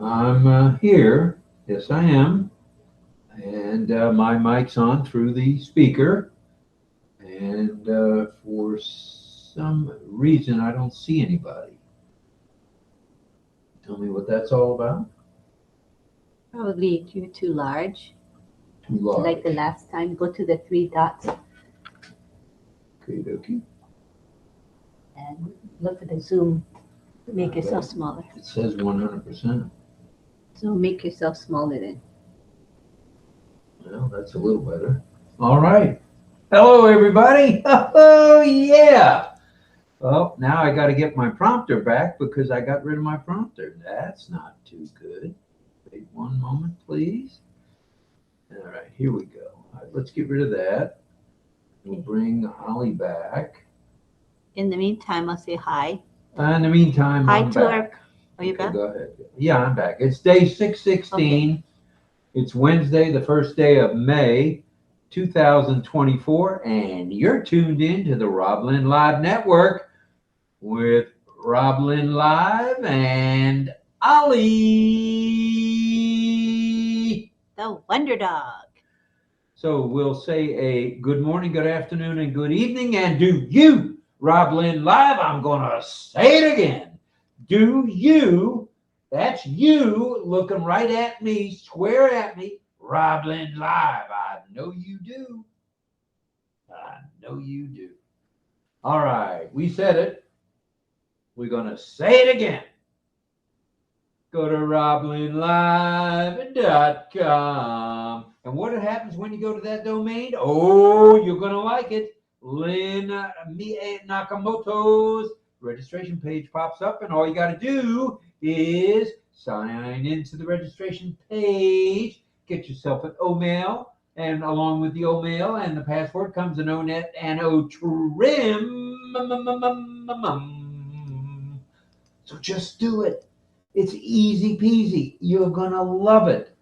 I'm here. Yes, I am. And my mic's on through the speaker. And for some reason, I don't see anybody. Tell me what that's all about. Probably you're too large. Too large. Like the last time, go to the three dots Okay, dokie. and look at the zoom. Make yourself smaller. It says 100%. So make yourself smaller then. Well, that's a little better. All right. Hello, everybody. Oh, yeah. Well, now I got to get my prompter back because I got rid of my prompter. That's not too good. Wait one moment, please. All right, here we go. All right, let's get rid of that. We'll bring Holly back. In the meantime, I'll say hi. In the meantime, Hi I'm to back. Are you Okay, back? go ahead. Yeah, I'm back. It's day 616. It's Wednesday, the first day of May, 2024, and you're tuned in to the RobLynn Live Network with RobLynn Live and Ollie, The Wonder Dog. So we'll say a good morning, good afternoon, and good evening. And do you, RobLynn Live, I'm going to say it again. Do you, that's you looking right at me, square at me, RobLynn Live. I know you do. I know you do. All right, we said it. We're going to say it again. Go to RobLynnLive.com. And what happens when you go to that domain? Oh, you're going to like it. Lynn Nakamoto's registration page pops up, and all you got to do is sign into the registration page, get yourself an O-mail, and along with the O-mail and the password comes an O-net and O-trim. So just do it. It's easy peasy. You're going to love it.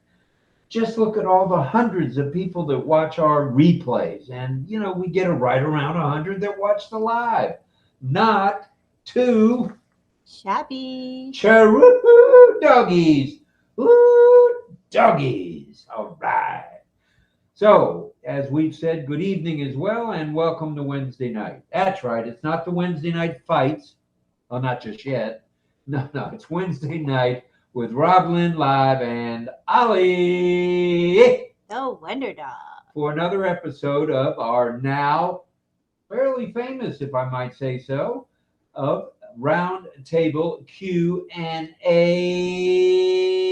Just look at all the hundreds of people that watch our replays. And, you know, we get right around 100 that watch the live. Not too shabby. Chiroo doggies. Ooh, doggies. All right. So, as we've said, good evening as well, and welcome to Wednesday night. That's right. It's not the Wednesday night fights. Well, not just yet. No, it's Wednesday night with RobLynn Live and Ollie. The Wonder Dog. For another episode of our now fairly famous, if I might say so, of Roundtable Q&A,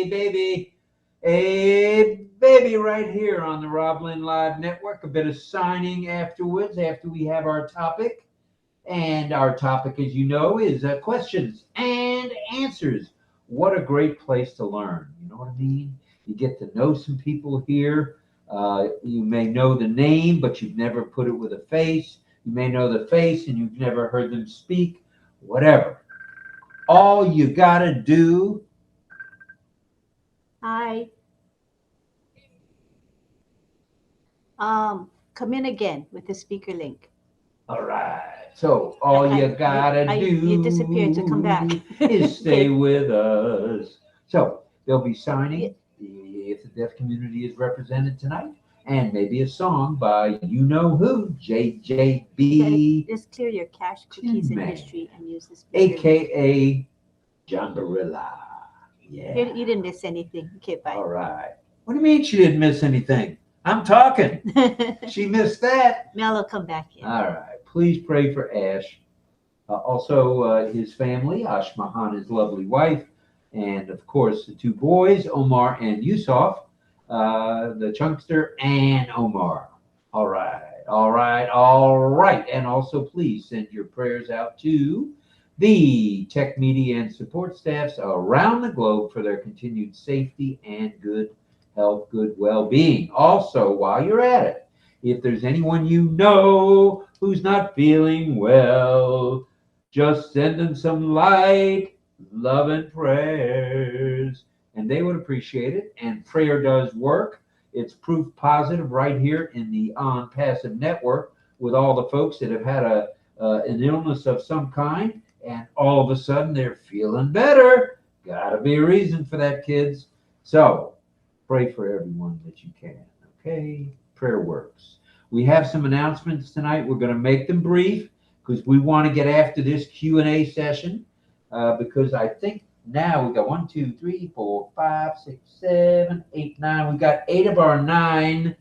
baby. A baby right here on the RobLynn Live Network. A bit of signing afterwards after we have our topic. And our topic, as you know, is questions and answers. What a great place to learn. You know what I mean? You get to know some people here. You may know the name, but you've never put it with a face. You may know the face and you've never heard them speak. Whatever. All you got to do. Hi. Come in again with the speaker link. All right. So all you gotta do you disappeared to come back. is stay with us. So they'll be signing if the deaf community is represented tonight, and maybe a song by you know who, JJB. Just clear your cache cookies and history and use this. AKA Jambarilla. Yeah. You didn't miss anything. Okay, bye. All right. What do you mean she didn't miss anything? I'm talking. She missed that. Mel will come back in. All right. Please pray for Ash. Also, his family, Ash Mahan, his lovely wife, and of course, the two boys, Omar and Yusuf, the chunkster, and Omar. All right. And also, please send your prayers out to the tech media and support staffs around the globe for their continued safety and good health, good well-being. Also, while you're at it, if there's anyone you know who's not feeling well, just send them some light, love, and prayers. And they would appreciate it. And prayer does work. It's proof positive right here in the ONPASSIVE network with all the folks that have had an illness of some kind. And all of a sudden, they're feeling better. Gotta be a reason for that, kids. So pray for everyone that you can. Okay? Prayer works. We have some announcements tonight. We're going to make them brief because we want to get after this Q&A session because I think now we got 1, 2, 3, 4, 5, 6, 7, 8, 9. We got 8 of our 9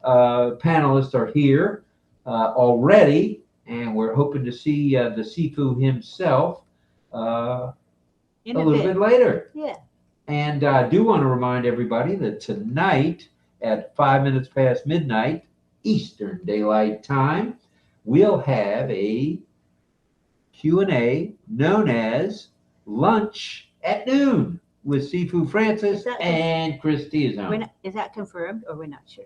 panelists are here already, and we're hoping to see the Sifu himself a little bit later. Yeah. And I do want to remind everybody that tonight at 5 minutes past midnight Eastern Daylight Time, we'll have a Q&A known as Lunch at Noon with Sifu Francis and Christy Izone. Is that confirmed or we're not sure?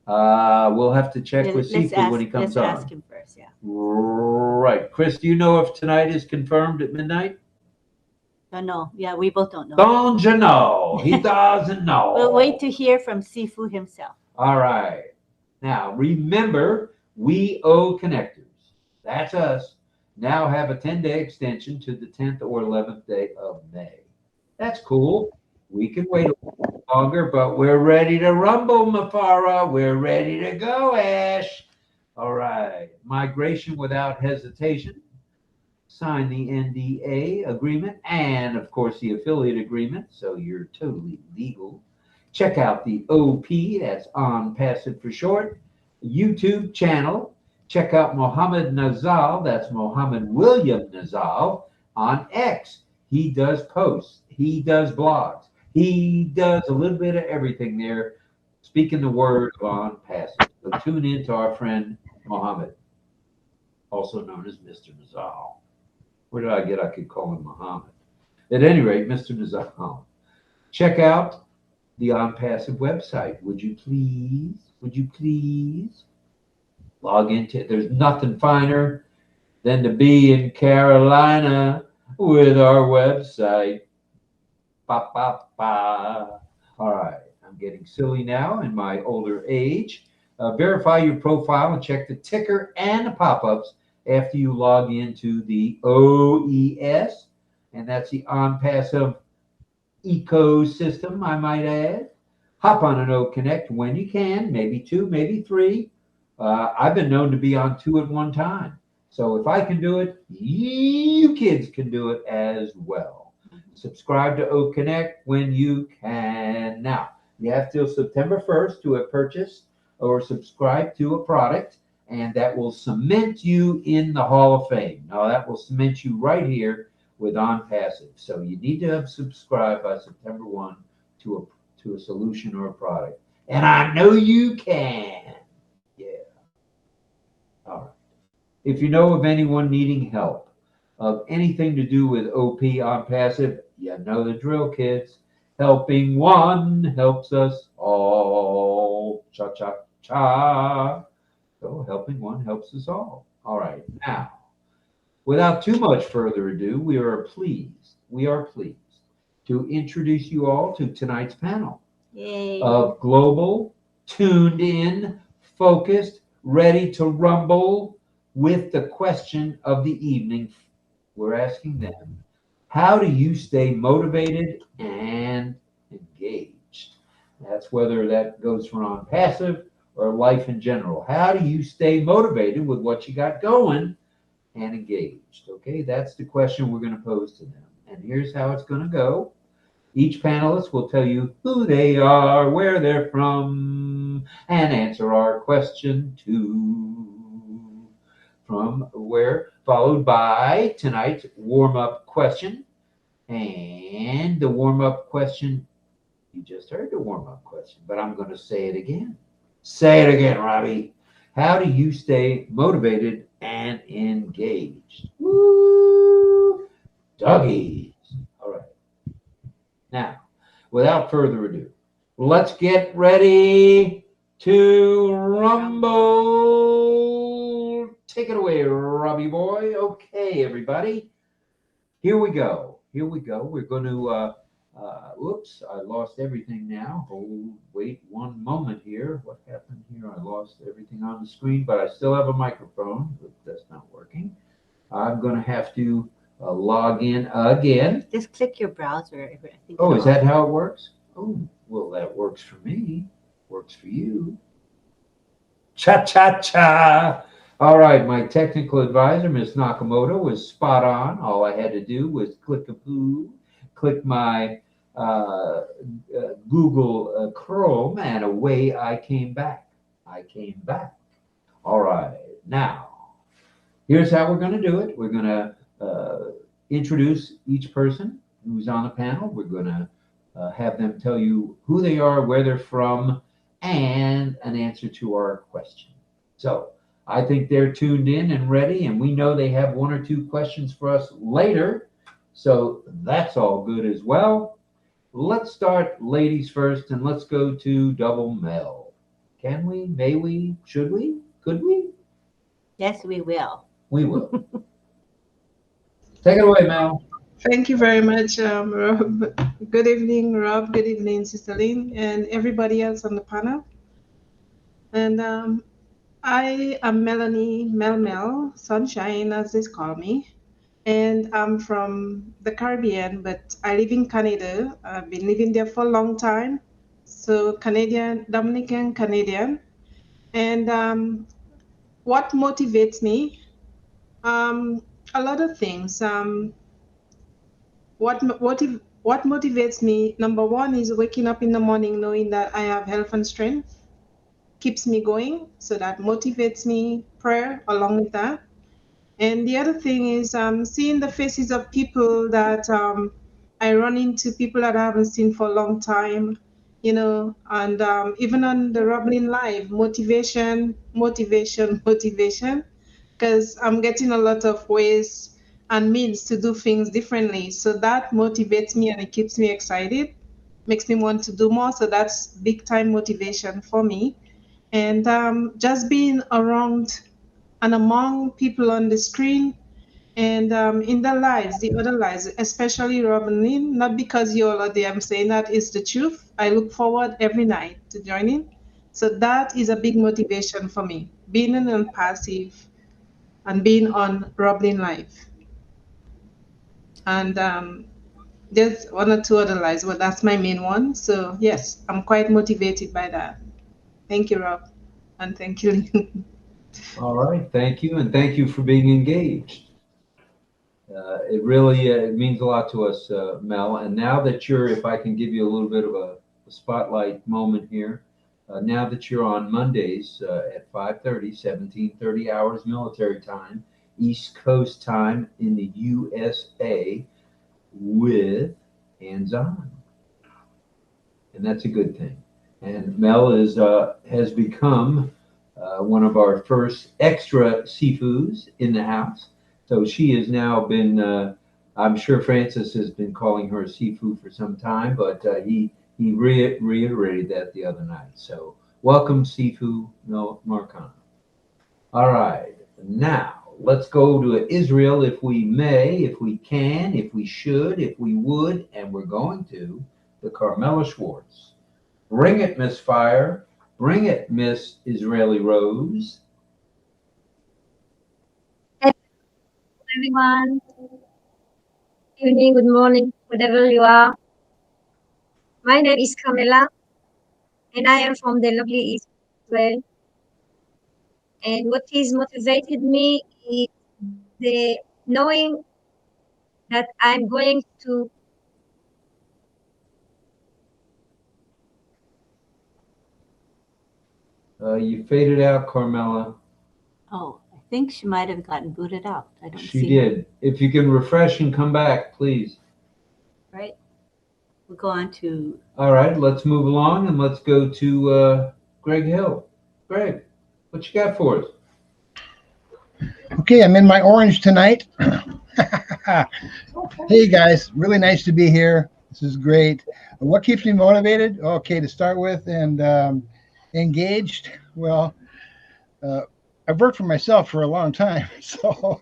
We'll have to check with Sifu when he comes on. Let's ask him first, yeah. Right. Chris, do you know if tonight is confirmed at midnight? No. Yeah, we both don't know. Don't you know? He doesn't know. We'll wait to hear from Sifu himself. All right. Now, remember, we OConnectors, that's us, now have a 10-day extension to the 10th or 11th day of May. That's cool. We can wait a little longer, but we're ready to rumble, Mafara. We're ready to go, Ash. All right. Migration without hesitation. Sign the NDA agreement and, of course, the affiliate agreement, so you're totally legal. Check out the OP, that's ONPASSIVE for short, YouTube channel. Check out Mohammed Nazal, that's Mohammed William Nazal, on X. He does posts, he does blogs, he does a little bit of everything there, speaking the word of ONPASSIVE. So tune in to our friend Mohammed, also known as Mr. Nazal. Where did I get? I could call him Muhammad. At any rate, Mr. Nazal, check out the ONPASSIVE website. Would you please? Would you please log into it? There's nothing finer than to be in Carolina with our website. Ba, ba, ba. All right. I'm getting silly now in my older age. Verify your profile and check the ticker and the pop-ups after you log into the OES, and that's the ONPASSIVE ecosystem, I might add. Hop on an OConnect when you can, maybe 2, maybe 3. I've been known to be on 2 at one time. So if I can do it, you kids can do it as well. Subscribe to OConnect when you can. Now, you have till September 1st to have purchased or subscribe to a product, and that will cement you in the Hall of Fame. Now, that will cement you right here with ONPASSIVE. So you need to have subscribed by September 1 to a solution or a product. And I know you can. Yeah. All right. If you know of anyone needing help of anything to do with OP ONPASSIVE, you know the drill, kids. Helping one helps us all. Cha, cha, cha. So helping one helps us all. All right. Now, without too much further ado, we are pleased to introduce you all to tonight's panel. Yay. Of global, tuned in, focused, ready to rumble with the question of the evening. We're asking them, how do you stay motivated and engaged? That's whether that goes for ONPASSIVE or life in general. How do you stay motivated with what you got going and engaged? Okay, that's the question we're going to pose to them. And here's how it's going to go. Each panelist will tell you who they are, where they're from, and answer our question too. From where, followed by tonight's warm-up question. And the warm-up question, you just heard the warm-up question, but I'm going to say it again. Say it again, Robbie. How do you stay motivated and engaged? Woo! Doggies. All right. Now, without further ado, let's get ready to rumble. Take it away, Robbie boy. Okay, everybody. Here we go. We're going to, oops, I lost everything now. Oh, wait one moment here. What happened here? I lost everything on the screen, but I still have a microphone. That's not working. I'm going to have to log in again. Just click your browser. I think Oh, it'll is that open. how it works? Oh, well, that works for me. Works for you. Cha cha cha. All right, my technical advisor, Ms. Nakamoto, was spot on. All I had to do was click my Google Chrome, and away I came back. I came back. All right, now here's how we're going to do it. We're going to introduce each person who's on the panel. We're going to have them tell you who they are, where they're from, and an answer to our question. So I think they're tuned in and ready, and we know they have one or two questions for us later. So that's all good as well. Let's start ladies first, and let's go to Double Mel. Can we? May we? Should we? Could we? Yes, we will. We will. Take it away, Mel. Thank you very much, Rob. Good evening, Rob. Good evening, Sister Lynn, and everybody else on the panel. And I am Melanie Mel Sunshine, as they call me. And I'm from the Caribbean, but I live in Canada. I've been living there for a long time. So Canadian, Dominican Canadian. And what motivates me? A lot of things. What motivates me, number one, is waking up in the morning knowing that I have health and strength, keeps me going, so that motivates me. Prayer along with that. And the other thing is seeing the faces of people that I run into, people that I haven't seen for a long time, and even on the RobLynn Live, motivation, because I'm getting a lot of ways and means to do things differently. So that motivates me and it keeps me excited, makes me want to do more. So that's big time motivation for me. And just being around and among people on the screen and in their lives, the other lives, especially RobLynn, not because you all are there, I'm saying that is the truth. I look forward every night to joining. So that is a big motivation for me, being an ONPASSIVE and being on RobLynn Live. And there's one or two other lives, but that's my main one. So yes, I'm quite motivated by that. Thank you, Rob. And thank you, Lynn. All right, thank you, and thank you for being engaged. It really means a lot to us, Mel. And now that you're, if I can give you a little bit of a spotlight moment here, now that you're on Mondays at 5:30, 17:30 hours military time, East Coast time in the USA with Hands On. And that's a good thing. And Mel has become one of our first extra Sifus in the house. So she has now been, I'm sure Francis has been calling her Sifu for some time, but he reiterated that the other night. So welcome, Sifu Marcano. All right, now let's go to Israel if we may, if we can, if we should, if we would, and we're going to, the Carmela Schwartz. Bring it, Miss Fire. Bring it, Miss Israeli Rose. Hello, everyone. Good evening, good morning, whatever you are. My name is Carmela, and I am from the lovely Israel. And what is motivated me is the knowing that I'm going to. You faded out, Carmela. Oh, I think she might have gotten booted out. I don't She see did. her. If you can refresh and come back, please. Right? We'll go on to. All right, let's move along and let's go to Greg Hill. Greg, what you got for us? Okay, I'm in my orange tonight. Hey guys, really nice to be here. This is great. What keeps me motivated? Okay, to start with, and engaged. Well, I've worked for myself for a long time, so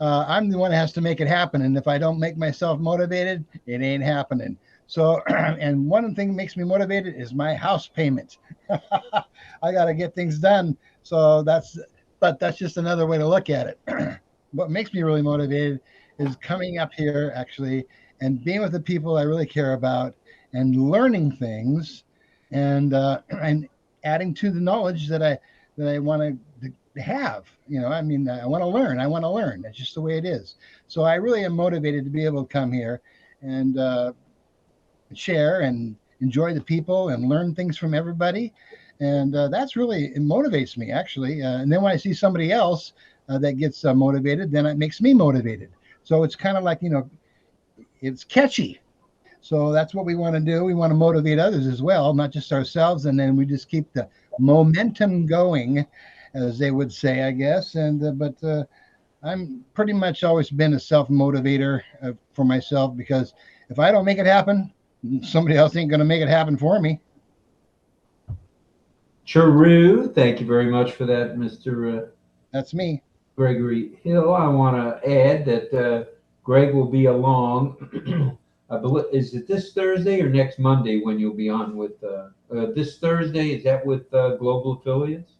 I'm the one that has to make it happen. And if I don't make myself motivated, it ain't happening. So, and one thing that makes me motivated is my house payment. I got to get things done. So that's just another way to look at it. What makes me really motivated is coming up here actually and being with the people I really care about and learning things and adding to the knowledge that I want to have. I mean, I want to learn. That's just the way it is. So I really am motivated to be able to come here and share and enjoy the people and learn things from everybody. And that's really, it motivates me actually. And then when I see somebody else that gets motivated, then it makes me motivated. So it's kind of like, it's catchy. So that's what we want to do. We want to motivate others as well, not just ourselves. And then we just keep the momentum going, as they would say, I guess. And but I'm pretty much always been a self-motivator for myself, because if I don't make it happen, somebody else ain't going to make it happen for me. True. Thank you very much for that, Mr. That's me. Gregory Hill. I want to add that Greg will be along. I believe, is it this Thursday or next Monday when you'll be on with this Thursday? Is that with Global Affiliates?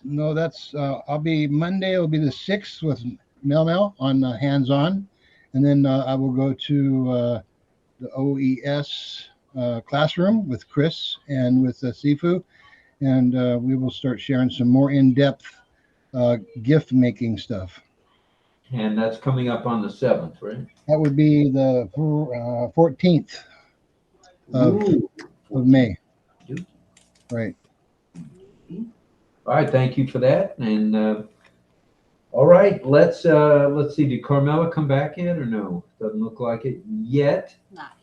No, that's I'll be Monday. It'll be the 6th with Mel on hands-on, and then I will go to the OES classroom with Chris and with Sifu, and we will start sharing some more in-depth gift making stuff. And that's coming up on the 7th, right? That would be the 14th of May. Right. All right, thank you for that. And all right, let's see. Did Carmela come back yet or no? Doesn't look like it yet.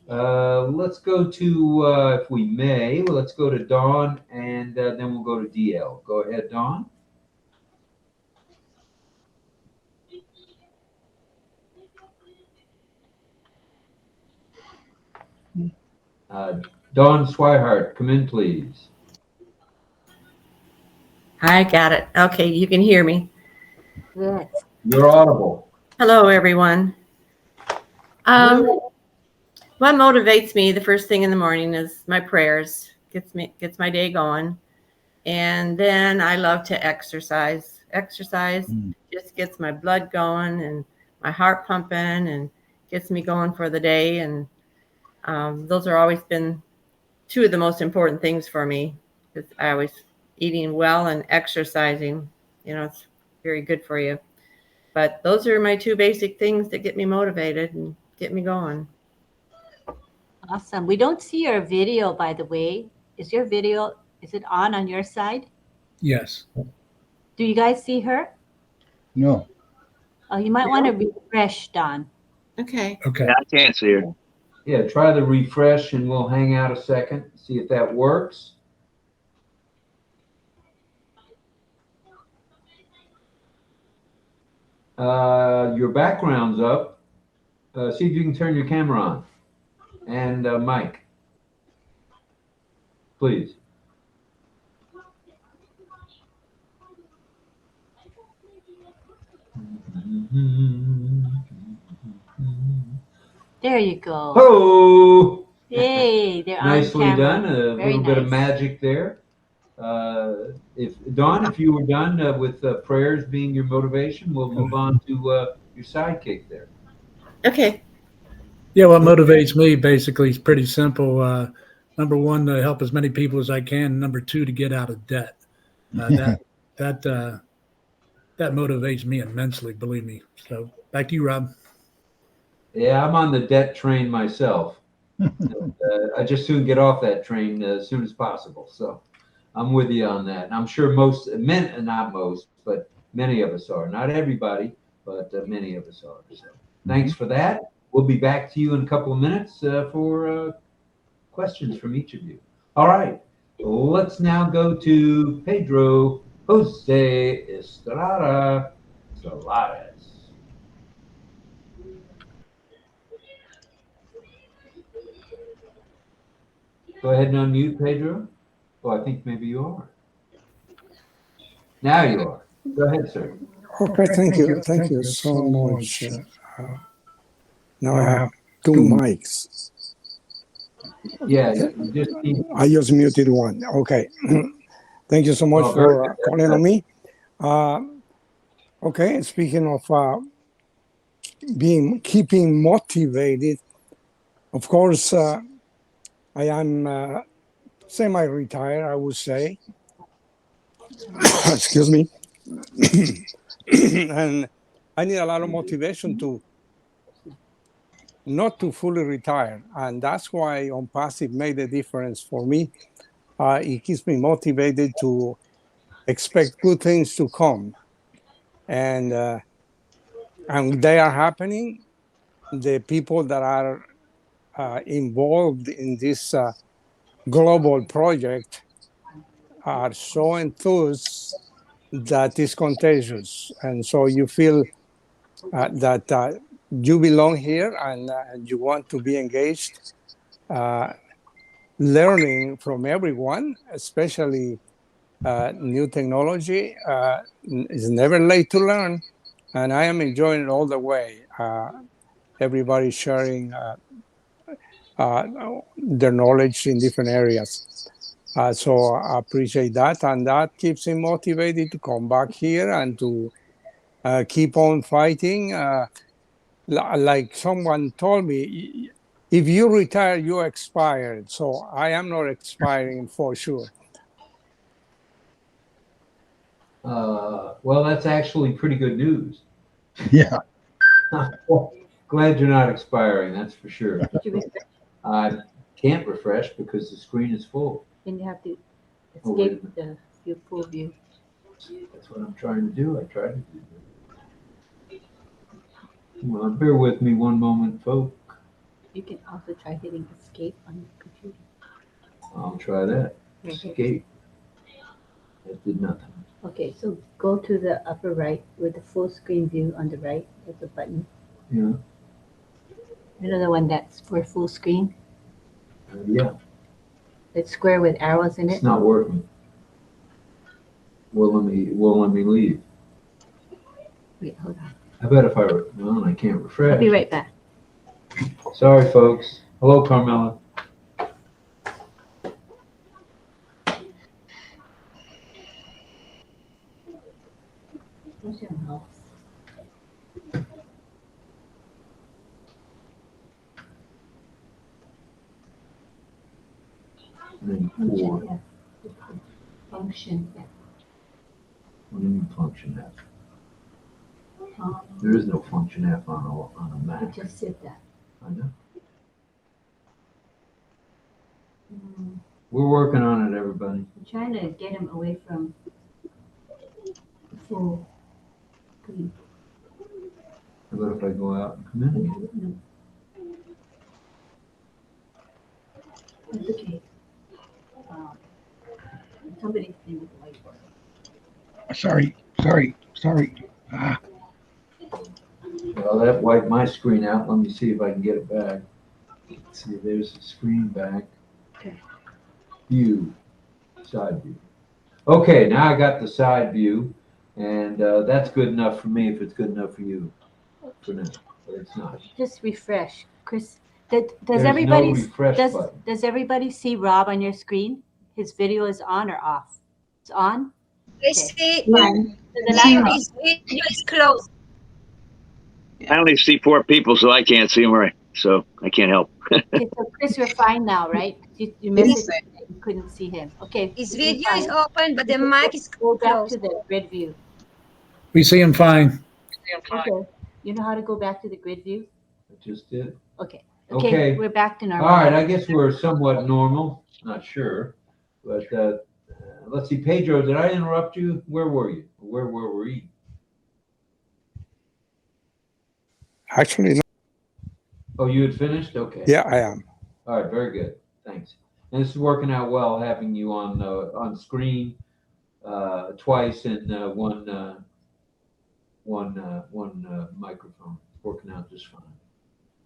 Let's go to, if we may, let's go to Dawn, and then we'll go to DL. Go ahead, Dawn. Dawn Swihart, come in, please. I got it. Okay, you can hear me. Yes. You're audible. Hello, everyone. What motivates me the first thing in the morning is my prayers. Gets my day going. And then I love to exercise. Exercise just gets my blood going and my heart pumping and gets me going for the day. And those are always been two of the most important things for me, because I always eating well and exercising, it's very good for you. But those are my two basic things that get me motivated and get me going. Awesome. We don't see your video, by the way. Is your video, is it on your side? Yes. Do you guys see her? No. Oh, you might want to refresh, Don. Okay. Okay. Yeah, I can't see her. Yeah, try the refresh, and we'll hang out a second, see if that works. Your background's up. See if you can turn your camera on. And Mike, please. There you go. Oh! Yay, they're on Nicely camera. done. A Very little bit of nice. magic there. If Dawn, if you were done with prayers being your motivation, we'll move on to your sidekick there. Okay. Yeah, what motivates me basically is pretty simple. Number one, to help as many people as I can. Number two, to get out of debt. That motivates me immensely, believe me. So back to you, Rob. Yeah, I'm on the debt train myself. I just soon get off that train as soon as possible. So I'm with you on that. And I'm sure not most, but many of us are. Not everybody, but many of us are. So thanks for that. We'll be back to you in a couple of minutes for questions from each of you. All right, let's now go to Pedro Jose Estrada Solares. Go ahead and unmute, Pedro. Oh, I think maybe you are. Now you are. Go ahead, sir. Okay, thank you. Thank you so much. Now I have two mics. Yeah, just I just muted one. Okay. Thank you so much for calling on me. Okay, speaking of keeping motivated. Of course, I am semi-retired, I would say. Excuse me. And I need a lot of motivation to not to fully retire. And that's why ONPASSIVE made a difference for me. It keeps me motivated to expect good things to come. And they are happening. The people that are involved in this global project are so enthused that it's contagious. And so you feel that you belong here and you want to be engaged, learning from everyone, especially new technology. It's never late to learn, and I am enjoying it all the way. Everybody sharing their knowledge in different areas. So I appreciate that, and that keeps me motivated to come back here and to keep on fighting. Like someone told me, if you retire, you expired. So I am not expiring for sure. Well, that's actually pretty good news. Yeah. Glad you're not expiring, that's for sure. Did you refresh? I can't refresh because the screen is full. Then you have to Oh, wait a escape the your full view. That's what I'm trying to do. I tried to do that. Come on, bear with me one moment, folks. You can also try hitting escape on your computer. I'll try that. Right here. Escape. That did nothing. Okay, so go to the upper right with the full screen view on the right. There's a button. Yeah. You know the one that's for full screen? Yeah. It's square with arrows in It's it. not working. Won't let me leave. Wait, hold on. I bet if well, I can't refresh. I'll be right back. Sorry, folks. Hello, Carmela. Where's your mouse? And then four. Function F. Function F. What do you mean function F? There is no function F on a I Mac. just said that. I know. We're working on it, everybody. I'm trying to get him away from the full screen. How about if I go out and come in again? No. It's okay. Somebody's playing with the whiteboard. Sorry. Ah. Well, that wiped my screen out. Let me see if I can get it back. Let's see, there's the screen back. Okay. View, side view. Okay, now I got the side view, and that's good enough for me if it's good enough for you for now, but it's not. Just refresh. Chris, does There's everybody no refresh button. does everybody see Rob on your screen? His video is on or off? It's on? I see Fine. So the See laptop- his video is closed. I only see 4 people, so I can't see them right. So I can't help. Okay, so Chris, you're fine now, right? You missed it. You couldn't see him. Okay. His you're video is fine. open, but the mic is Go back closed. to the grid view. We see him fine. Okay. You know how to go back to the grid view? I just did. Okay. Okay. Okay, we're back to All normal. right, I guess we're somewhat normal. Not sure, but let's see. Pedro, did I interrupt you? Where were you? Where were we? Actually, no. Oh, you had finished? Okay. Yeah, I am. All right, very good. Thanks. And this is working out well, having you on screen twice and one microphone. Working out just fine.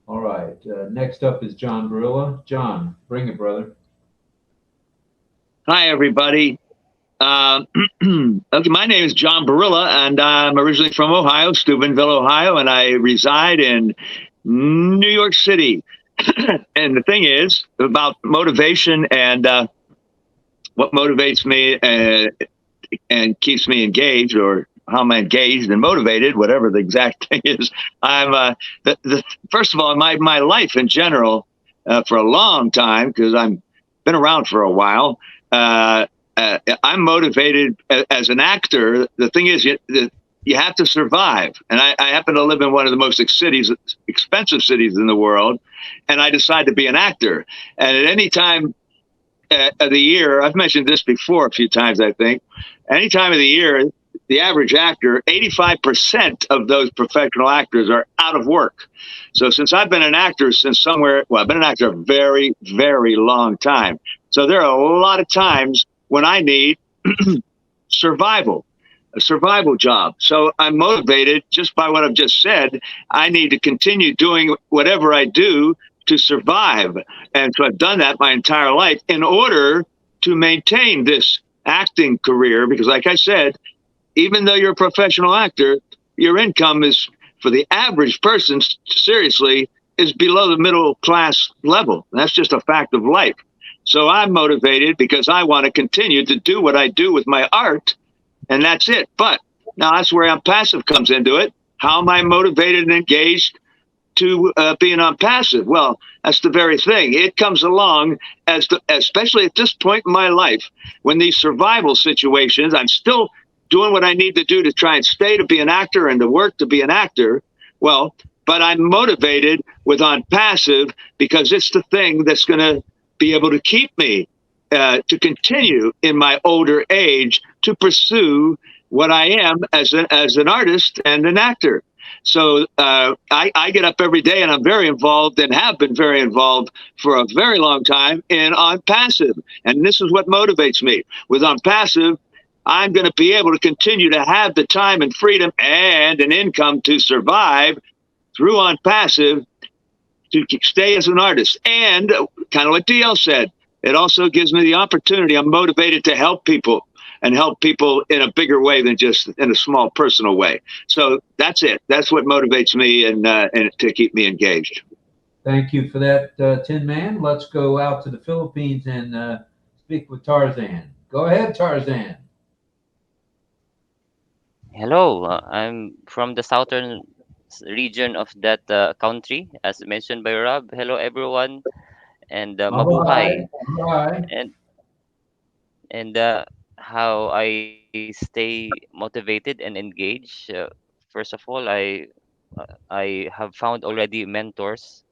All right. Next up is John Barilla. John, bring it, brother. Hi, everybody. Okay, my name is John Barilla, and I'm originally from Ohio, Steubenville, Ohio, and I reside in New York City. And the thing is about motivation and what motivates me and keeps me engaged or how am I engaged and motivated, whatever the exact thing is. I'm first of all, my life in general, for a long time, because I've been around for a while. I'm motivated as an actor. The thing is, you have to survive, and I happen to live in one of the most expensive cities in the world, and I decide to be an actor. And at any time of the year, I've mentioned this before a few times, I think, any time of the year, the average actor, 85% of those professional actors are out of work. So since I've been an actor I've been an actor a very, very long time. So there are a lot of times when I need a survival job. So I'm motivated just by what I've just said. I need to continue doing whatever I do to survive. And so I've done that my entire life in order to maintain this acting career, because like I said, even though you're a professional actor, your income is, for the average person, seriously, is below the middle class level. That's just a fact of life. So I'm motivated because I want to continue to do what I do with my art, and that's it. But now that's where ONPASSIVE comes into it. How am I motivated and engaged to being ONPASSIVE? Well, that's the very thing. It comes along especially at this point in my life, when these survival situations, I'm still doing what I need to do to try and stay to be an actor and to work to be an actor. Well, but I'm motivated with ONPASSIVE because it's the thing that's going to be able to keep me to continue in my older age to pursue what I am as an artist and an actor. So I get up every day and I'm very involved and have been very involved for a very long time in ONPASSIVE. And this is what motivates me. With ONPASSIVE, I'm going to be able to continue to have the time and freedom and an income to survive through ONPASSIVE, to stay as an artist. And kind of what DL said, it also gives me the opportunity. I'm motivated to help people and help people in a bigger way than just in a small personal way. So that's it. That's what motivates me and to keep me engaged. Thank you for that, Tin Man. Let's go out to the Philippines and speak with Tarzan. Go ahead, Tarzan. Hello, I'm from the southern region of that country, as mentioned by Rob. Hello, everyone, and mabuhay. Bye. And how I stay motivated and engaged. First of all, I have found already mentors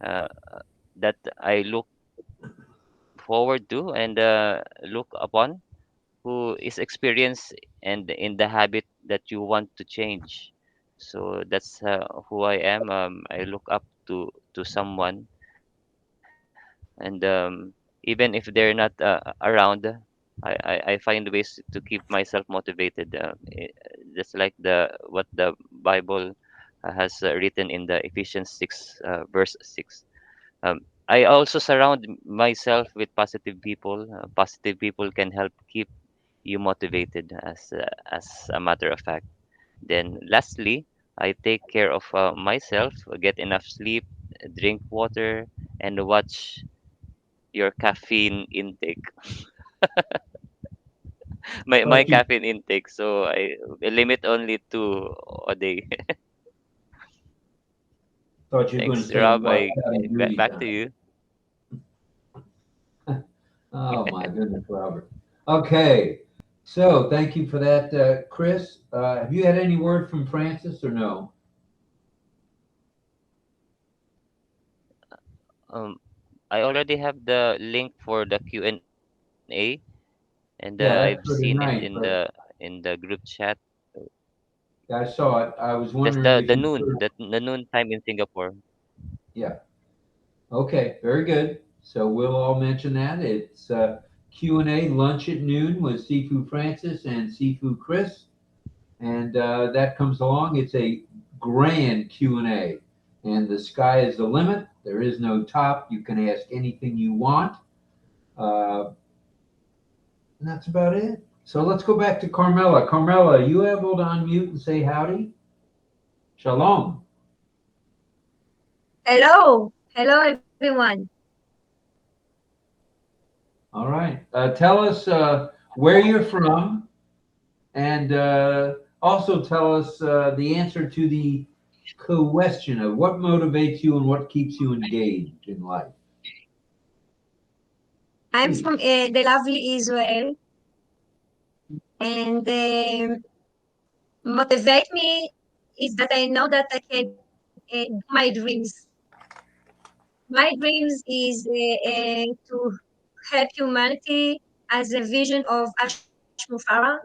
uh, that I look forward to and look upon, who is experienced and in the habit that you want to change. So that's who I am. I look up to someone, and even if they're not around, I find ways to keep myself motivated. Just like what the Bible has written in the Ephesians 6 verse 6. I also surround myself with positive people. Positive people can help keep you motivated, as a matter of fact. Then lastly, I take care of myself, get enough sleep, drink water, and watch your caffeine intake. My Thought you caffeine intake, so I limit only two a day. thought you were going to Thanks, say Rob. what beauty Back to time. you. Oh my goodness, Robert. Okay, so thank you for that, Chris. Have you had any word from Francis or no? Um, I already have the link for the Q&A, and I've Yeah, seen that's it for tonight, but in the group chat. I saw it. I was That's wondering if you could. the noon time in Singapore. Yeah. Okay, very good. So we'll all mention that. It's Q&A lunch at noon with Sifu Francis and Sifu Chris. And that comes along. It's a grand Q&A. And the sky is the limit. There is no top. You can ask anything you want. And that's about it. So let's go back to Carmela. Carmela, are you able to unmute and say howdy? Shalom. Hello. Hello, everyone. All right. Tell us where you're from and also tell us the answer to the question of what motivates you and what keeps you engaged in life. I'm from the lovely Israel, and motivate me is that I know that I can do my dreams. My dreams is to help humanity as a vision of Ash Mufarah,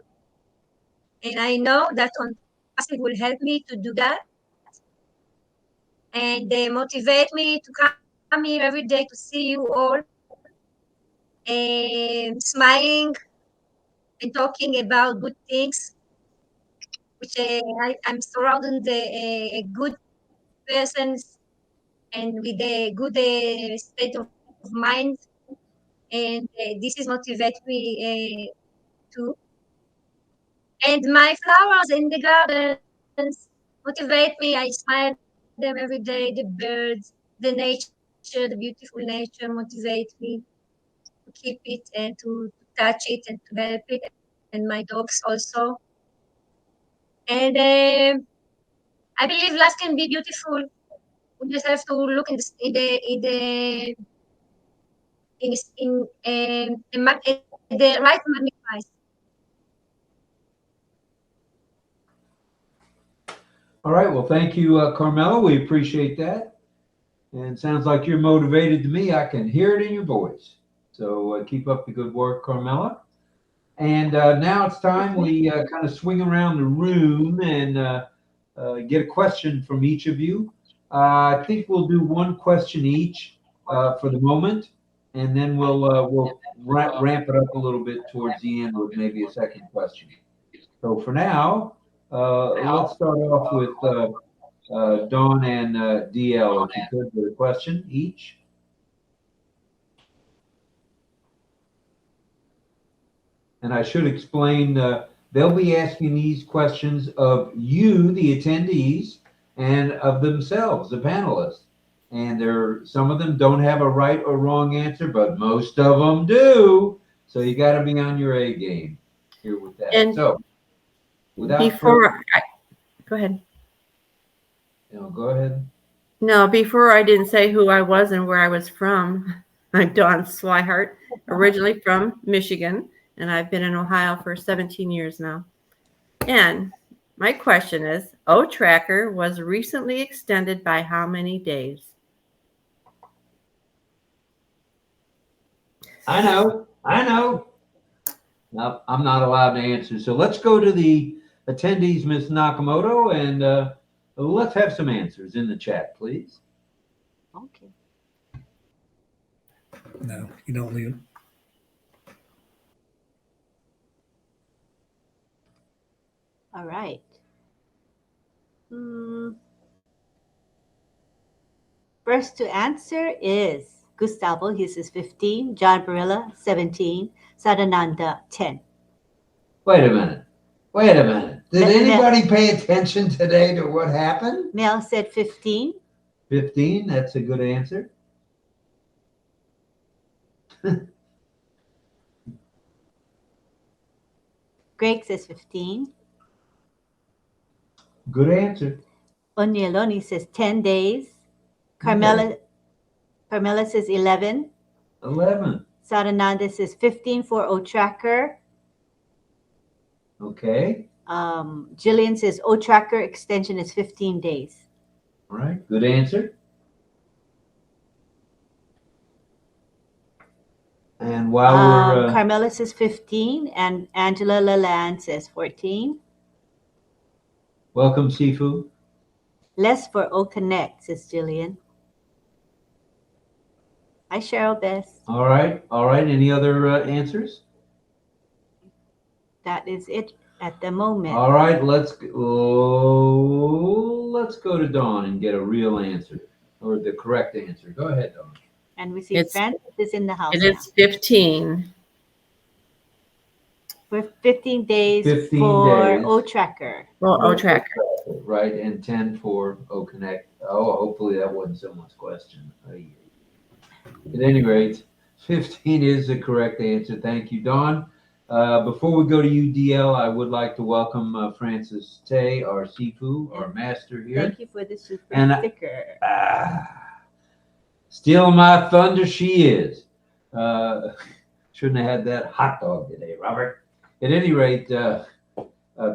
and I know that ONPASSIVE will help me to do that, and they motivate me to come here every day to see you all smiling and talking about good things, which I'm surrounded good persons and with a good state of mind, and this is motivate me too. And my flowers in the gardens motivate me. I smile them every day. The birds, the nature, the beautiful nature motivate me to keep it and to touch it and to help it. And my dogs also. And I believe life can be beautiful. We just have to look in the right magnifies. All right. Well, thank you, Carmela. We appreciate that. And sounds like you're motivated to me. I can hear it in your voice. So keep up the good work, Carmela. And now it's time we kind of swing around the room and get a question from each of you. I think we'll do one question each for the moment, and then we'll ramp it up a little bit towards the end with maybe a second question. So for now, let's start off with Dawn and DL, if you could, with a question each. And I should explain, they'll be asking these questions of you, the attendees, and of themselves, the panelists. And some of them don't have a right or wrong answer, but most of them do. So you got to be on your A game here with that. And so without go ahead. Go ahead. No, before I didn't say who I was and where I was from. I'm Dawn Swihart, originally from Michigan, and I've been in Ohio for 17 years now. And my question is, O-Tracker was recently extended by how many days? I know. No, I'm not allowed to answer. So let's go to the attendees, Ms. Nakamoto, and let's have some answers in the chat, please. Okay. No, you don't leave them. All right. First to answer is Gustavo. He says 15. John Barilla, 17. Sadananda, 10. Wait a minute. Did anybody pay attention today to what happened? Mel said 15. 15, that's a good answer. Greg says 15. Good answer. Onyeloni says 10 days. Carmela says 11. 11. Sadananda says 15 for O-Tracker. Okay. Jillian says O-Tracker extension is 15 days. All right. Good answer. And while we're Carmela says 15 and Angela Lalande says 14. Welcome, Sifu. Less for OConnect, says Jillian. Hi, Cheryl Bess. All right. Any other answers? That is it at the moment. All right. Let's go to Dawn and get a real answer, or the correct answer. Go ahead, Dawn. And we see Francis is in the house. It is 15. For 15 days 15 for days. O-Tracker. Well, O-Tracker. Right, and 10 for OConnect. Oh, hopefully that wasn't someone's question. At any rate, 15 is the correct answer. Thank you, Dawn. Before we go to you, DL, I would like to welcome Francis Tay, our Sifu, our master here. Thank you for the super And, sticker. Stealing my thunder, she is. Shouldn't have had that hot dog today, Robert. At any rate,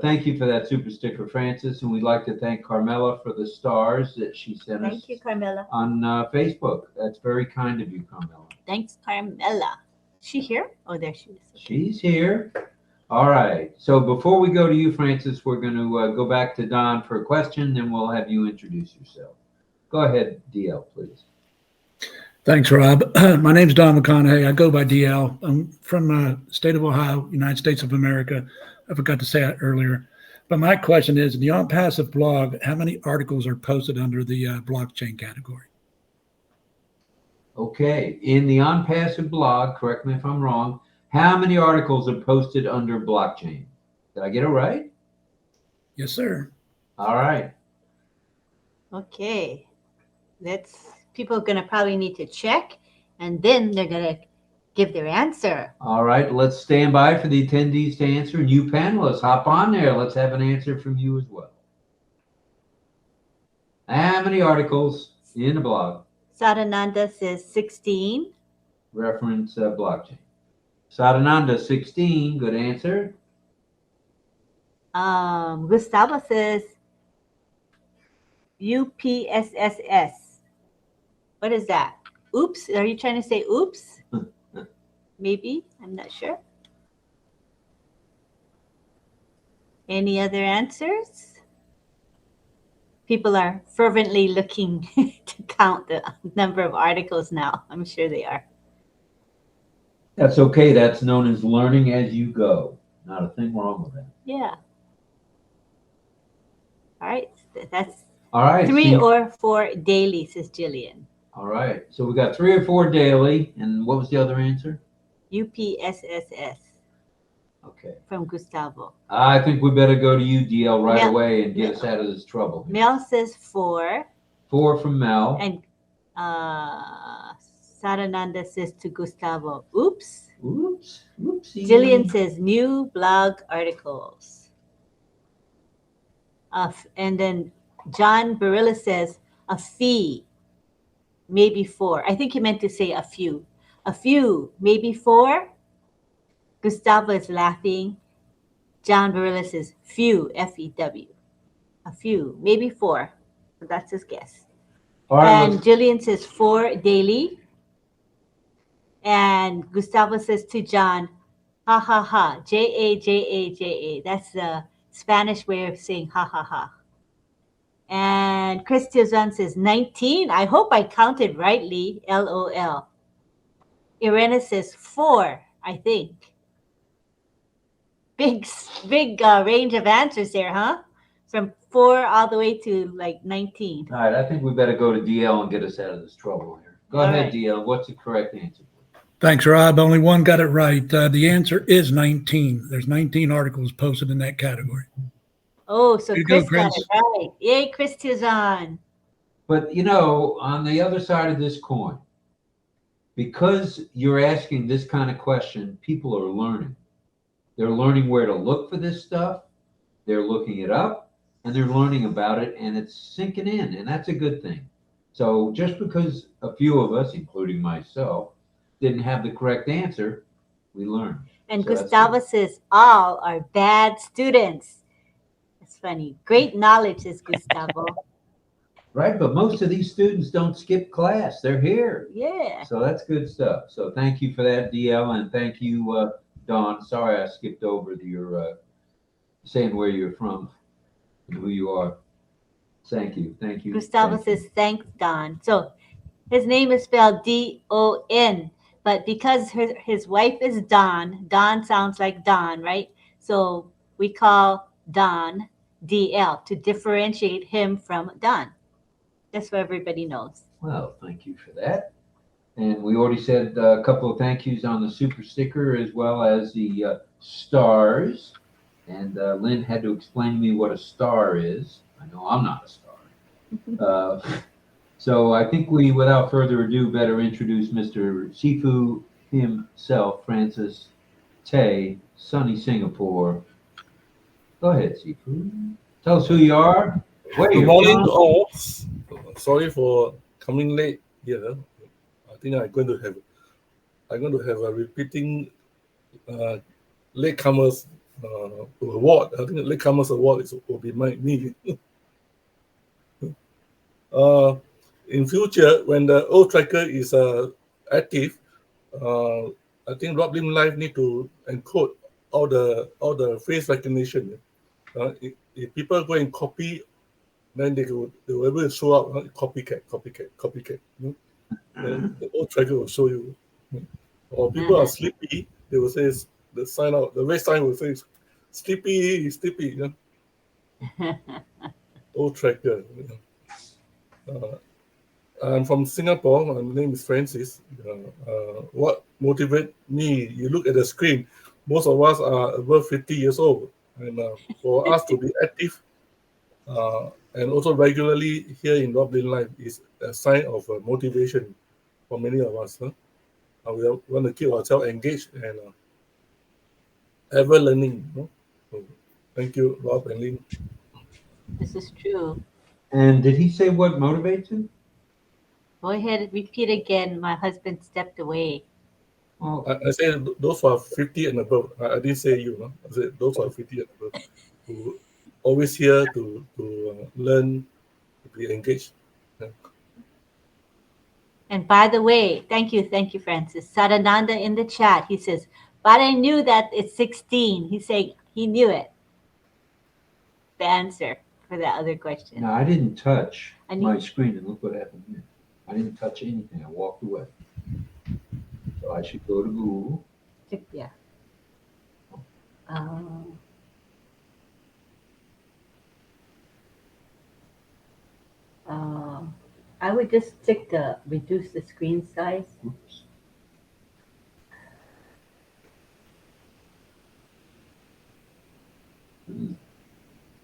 thank you for that super sticker, Francis, and we'd like to thank Carmela for the stars that she sent us. Thank you, Carmela. On Facebook. That's very kind of you, Carmela. Thanks, Carmela. Is she here? Oh, there she is. Okay. She's here. All right. So before we go to you, Francis, we're going to go back to Don for a question, then we'll have you introduce yourself. Go ahead, DL, please. Thanks, Rob. My name's Don McConaughey. I go by DL. I'm from the state of Ohio, United States of America. I forgot to say that earlier. But my question is, in the ONPASSIVE blog, how many articles are posted under the blockchain category? Okay. In the ONPASSIVE blog, correct me if I'm wrong, how many articles are posted under blockchain? Did I get it right? Yes, sir. All right. Okay. People are going to probably need to check, and then they're going to give their answer. All right. Let's stand by for the attendees to answer. New panelists, hop on there. Let's have an answer from you as well. How many articles in the blog? Sadananda says 16. Reference blockchain. Sadananda, 16. Good answer. Gustavo says UPSSS. What is that? Oops. Are you trying to say oops? Maybe. I'm not sure. Any other answers? People are fervently looking to count the number of articles now. I'm sure they are. That's okay. That's known as learning as you go. Not a thing wrong with that. Yeah. All right. That's All right. 3 or 4 daily, says Jillian. All right. So we got 3 or 4 daily. And what was the other answer? UPSSS. Okay. From Gustavo. I think we better go to you, DL, right away and get us out of this trouble. Mel says 4. 4 from Mel. And Sarananda says to Gustavo, oops. Oops. Oopsie. Jillian says new blog articles. And then John Barilla says a fee, maybe 4. I think he meant to say a few. A few, maybe 4. Gustavo is laughing. John Barilla says few, F-E-W. A few, maybe 4. So that's his guess. All right, and Jillian says 4 daily. And Gustavo says to John, ha ha ha, J-A-J-A-J-A. That's the Spanish way of saying ha ha ha. And Chris Tizan says 19. I hope I counted rightly, LOL. Irena says 4, I think. Big range of answers there, huh? From 4 all the way to like 19. All right, I think we better go to DL and get us out of this trouble here. Go ahead, DL. What's the correct answer? Thanks, Rob. Only one got it right. The answer is 19. There's 19 articles posted in that category. Oh, so Chris Chris. got it right. Yay, Chris Tizan. But, you know, on the other side of this coin, because you're asking this kind of question, people are learning. They're learning where to look for this stuff. They're looking it up, and they're learning about it, and it's sinking in, and that's a good thing. So just because a few of us, including myself, didn't have the correct answer, we learned. And So Gustavo says all are bad students. That's funny. Great knowledge, says Gustavo. Right, but most of these students don't skip class. They're here. Yeah. So that's good stuff. So thank you for that, DL, and thank you, Dawn. Sorry I skipped over your saying where you're from and who you are. Thank you. Thank you. Gustavo says thanks, Don. So his name is spelled D-O-N, but because his wife is Don sounds like Don, right? So we call Don DL to differentiate him from Don. That's what everybody knows. Well, thank you for that. And we already said a couple of thank yous on the super sticker as well as the stars. And Lynn had to explain to me what a star is. I know I'm not a star. So I think we, without further ado, better introduce Mr. Sifu himself, Francis Tay, sunny Singapore. Go ahead, Seafood. Tell us who you are, where Good you're morning, from. all. Sorry for coming late here. I think I'm going to have a repeating latecomers award. I think the latecomers award will be me. In future, when the old tracker is active, I think RobLynn Live need to encode all the face recognition. If people go and copy, then they will be able to show up copycat. Then the old tracker will show you. Or people are sleepy, they will say the sign out. The red sign will say sleepy. Old tracker. I'm from Singapore. My name is Francis. What motivates me? You look at the screen. Most of us are above 50 years old, and for us to be active and also regularly here in RobLynn Life is a sign of motivation for many of us. We want to keep ourselves engaged and ever learning. So, thank you, Rob and Lynn. This is true. And did he say what motivates him? Go ahead, repeat again. My husband stepped away. Well, I said those who are 50 and above. I didn't say you. No? I said those who are 50 and above, who always here to learn, to be engaged. Yeah. And by the way, thank you, Francis. Sadananda in the chat, he says, but I knew that it's 16. He's saying he knew it. The answer for that other question. no, I didn't touch I my need- screen, and look what happened here. I didn't touch anything. I walked away. So I should go to Google. Yeah. I would just reduce the screen size. Oops.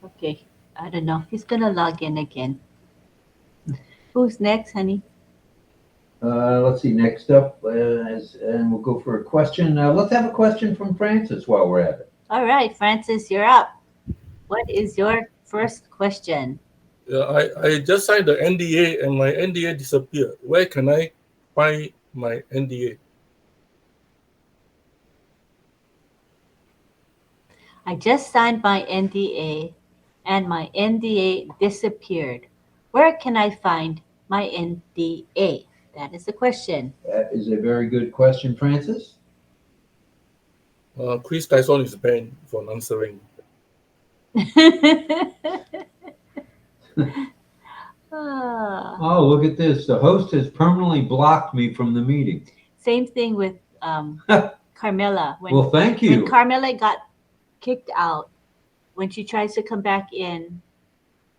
Okay, I don't know. He's gonna log in again. Who's next, honey? Let's see. Next up, and we'll go for a question. Let's have a question from Francis while we're at it. All right, Francis, you're up. What is your first question? Yeah, I just signed the NDA and my NDA disappeared. Where can I find my NDA? I just signed my NDA and my NDA disappeared. Where can I find my NDA? That is the question. That is a very good question, Francis. Chris Tyson is banned from answering. Oh, look at this. The host has permanently blocked me from the meeting. Same thing with Carmela. Well, thank you. When Carmela got kicked out, when she tries to come back in,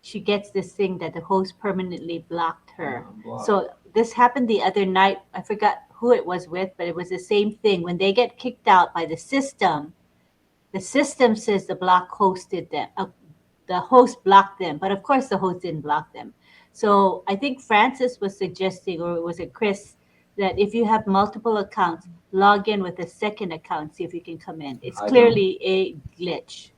she gets this thing that the host permanently blocked her. Blocked. So this happened the other night. I forgot who it was with, but it was the same thing. When they get kicked out by the system says the block hosted them. The host blocked them, but of course the host didn't block them. So I think Francis was suggesting, or was it Chris, that if you have multiple accounts, log in with a second account, see if you can come in. It's clearly a glitch.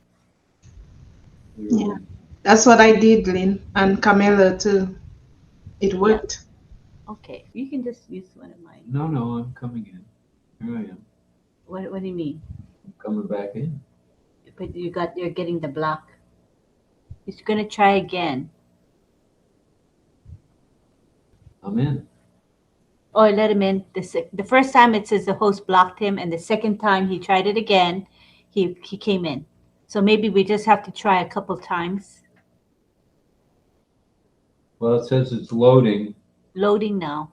Yeah, that's what I did, Lynn, and Camilla too. It worked. Okay, you can just use one of mine. No, I'm coming in. Here I am. What do you mean? I'm coming back in. But you're getting the block. He's gonna try again. I'm in. Or let him in. The first time it says the host blocked him, and the second time he tried it again, he came in. So maybe we just have to try a couple times. Well, it says it's loading. Loading now.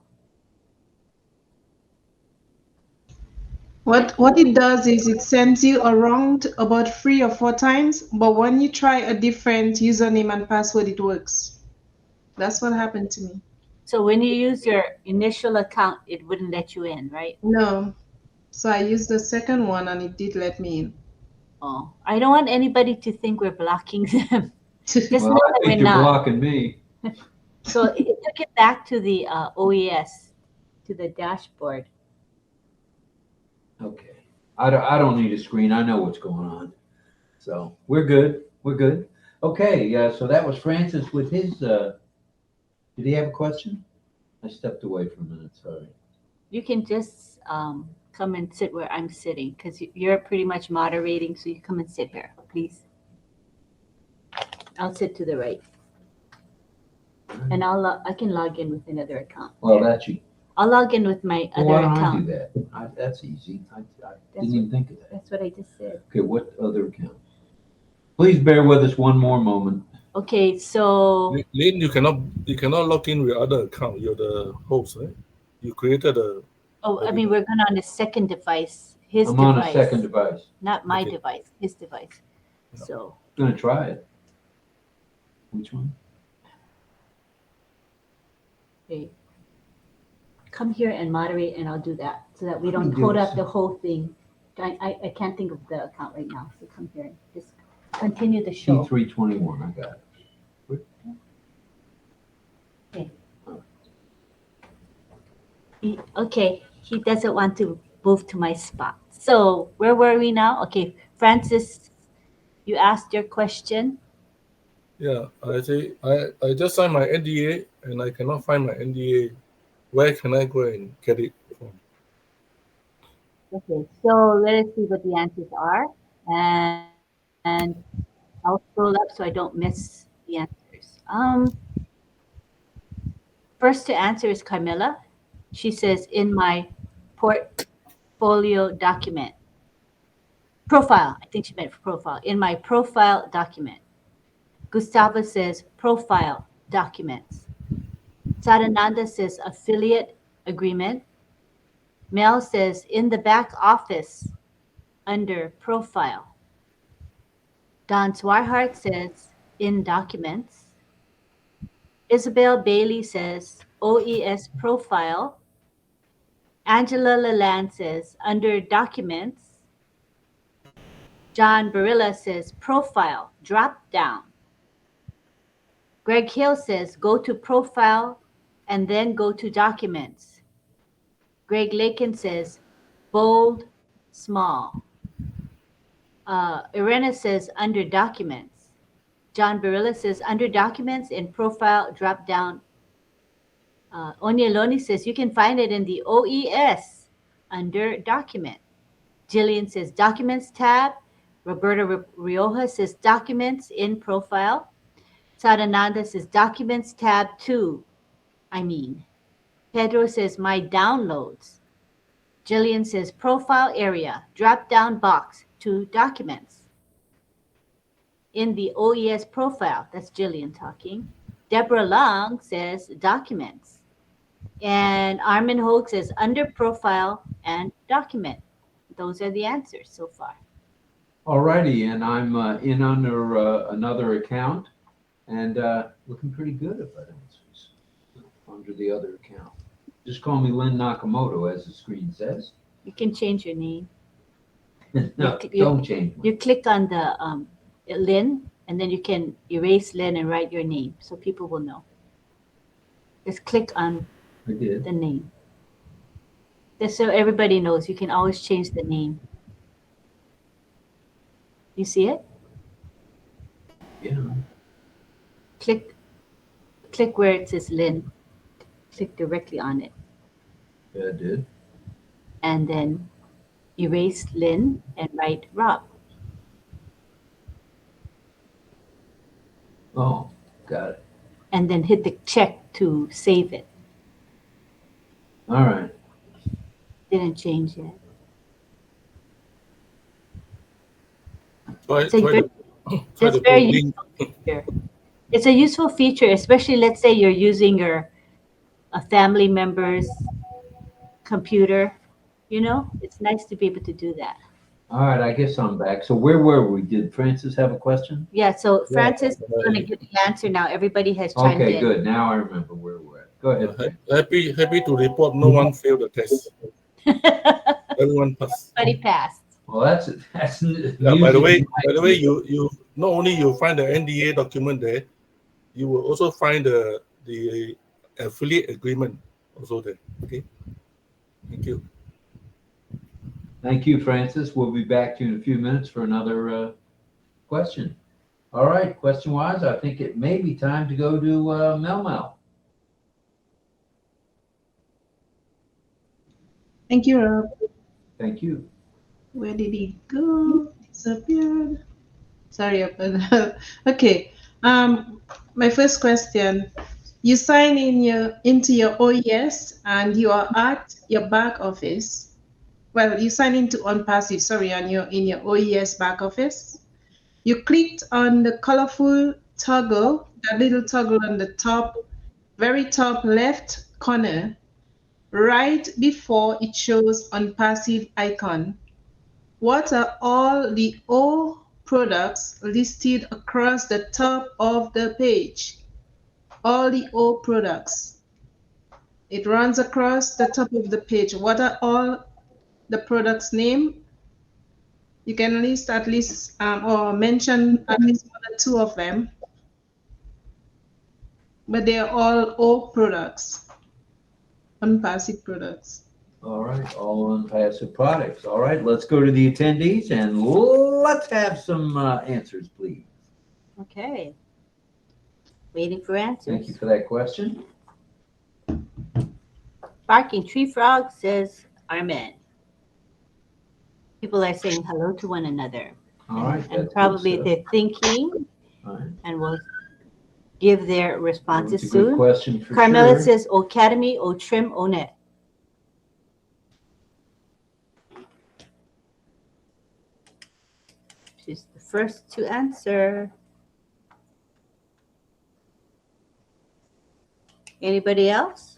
What it does is it sends you around about 3 or 4 times, but when you try a different username and password, it works. That's what happened to me. So when you use your initial account, it wouldn't let you in, right? No. So I used the second one and it did let me in. Oh, I don't want anybody to think we're blocking them. Just Well, know I that think we're you're not. blocking me. So it took it back to the OES, to the dashboard. Okay. I don't need a screen. I know what's going on. So we're good. We're good. Okay. So that was Francis with his. Did he have a question? I stepped away for a minute. Sorry. You can just come and sit where I'm sitting because you're pretty much moderating. So you come and sit here, please. I'll sit to the right, and I can log in with another account. Well, that's you. I'll log in with my Well, other why don't account. I do that? That's easy. I didn't even think of that. That's what I just said. Okay, what other account? Please bear with us one more moment. Okay, so Lynn, you cannot log in with other account. You're the host, right? You created a. I mean, we're going on a second device. His I'm device. on a second device. Not my Okay. device. His device. Yeah. So I'm gonna try it. Which one? okay. Come here and moderate, and I'll do that so that we don't do hold this. up the whole thing. I can't think of the account right now. So come here and just continue the show. T321. I got it. Okay, he doesn't want to move to my spot. So where were we now? Okay, Francis, you asked your question. Yeah, I say I just signed my NDA and I cannot find my NDA. Where can I go and get it from? Okay, so let us see what the answers are, and I'll scroll up so I don't miss the answers. First to answer is Camilla. She says, in my portfolio document. Profile, I think she meant profile. In my profile document. Gustavo says, profile documents. Sadananda says, affiliate agreement. Mel says, in the back office under profile. Don Swarhart says, in documents. Isabel Bailey says, OES profile. Angela Lalande says, under documents. John Barilla says, profile, drop down. Greg Hill says, go to profile and then go to documents. Greg Lakin says, bold, small. Irena says, under documents. John Barilla says, under documents in profile, drop down. Onyeloni says, you can find it in the OES under document. Jillian says, documents tab. Roberta Rioja says, documents in profile. Sadananda says, documents tab 2. Pedro says, my downloads. Jillian says, profile area, drop down box to documents. In the OES profile, that's Jillian talking. Deborah Long says, documents. And Armin Hogue says, under profile and document. Those are the answers so far. Alrighty, and I'm in under another account, and looking pretty good if I don't under the other account. Just call me Lynn Nakamoto, as the screen says. You can change your name. No, don't change mine. You click on the Lynn, and then you can erase Lynn and write your name so people will know. Just click on I did. the name. Just so everybody knows, you can always change the name. You see it? Yeah. Click where it says Lynn. Click directly on it. Yeah, I did. And then erase Lynn and write Rob. Oh, got it. And then hit the check to save it. All right. Didn't change yet. Try It's a to It's very useful feature. It's a useful feature, especially let's say you're using a family member's computer. It's nice to be able to do that. All right, I guess I'm back. So where were we? Did Francis have a question? Yeah, so Francis is going to give the answer now. Everybody has chimed Okay, in. good. Now I remember where we're at. Go ahead. Happy to report no one failed the test. Everyone passed. Everybody passed. Well, that's Yeah, by the way, you not only you find the NDA document there, you will also find the affiliate agreement also there. Okay, thank you. Thank you, Francis. We'll be back to you in a few minutes for another question. All right, question-wise, I think it may be time to go to Mel Mel. Thank you, Rob. Thank you. Where did he go? Disappeared. Sorry about that. Okay. My first question. You sign into your OES and you are at your back office. Well, you sign into ONPASSIVE, sorry, on in your OES back office. You clicked on the colorful toggle, that little toggle on the top, very top left corner, right before it shows ONPASSIVE icon. What are all the O products listed across the top of the page? All the O products. It runs across the top of the page. What are all the products' name? You can list at least or mention at least one or two of them, but they are all O products, ONPASSIVE products. All right, all ONPASSIVE products. All right, let's go to the attendees and let's have some answers, please. Okay. Waiting for answers. Thank you for that question. Barking Tree Frog says, Amen. People are saying hello to one another. All right. And probably they're thinking and will give their responses That's a good soon. question for Carmela sure. says, O Academy, O Trim, O Net. She's the first to answer. Anybody else?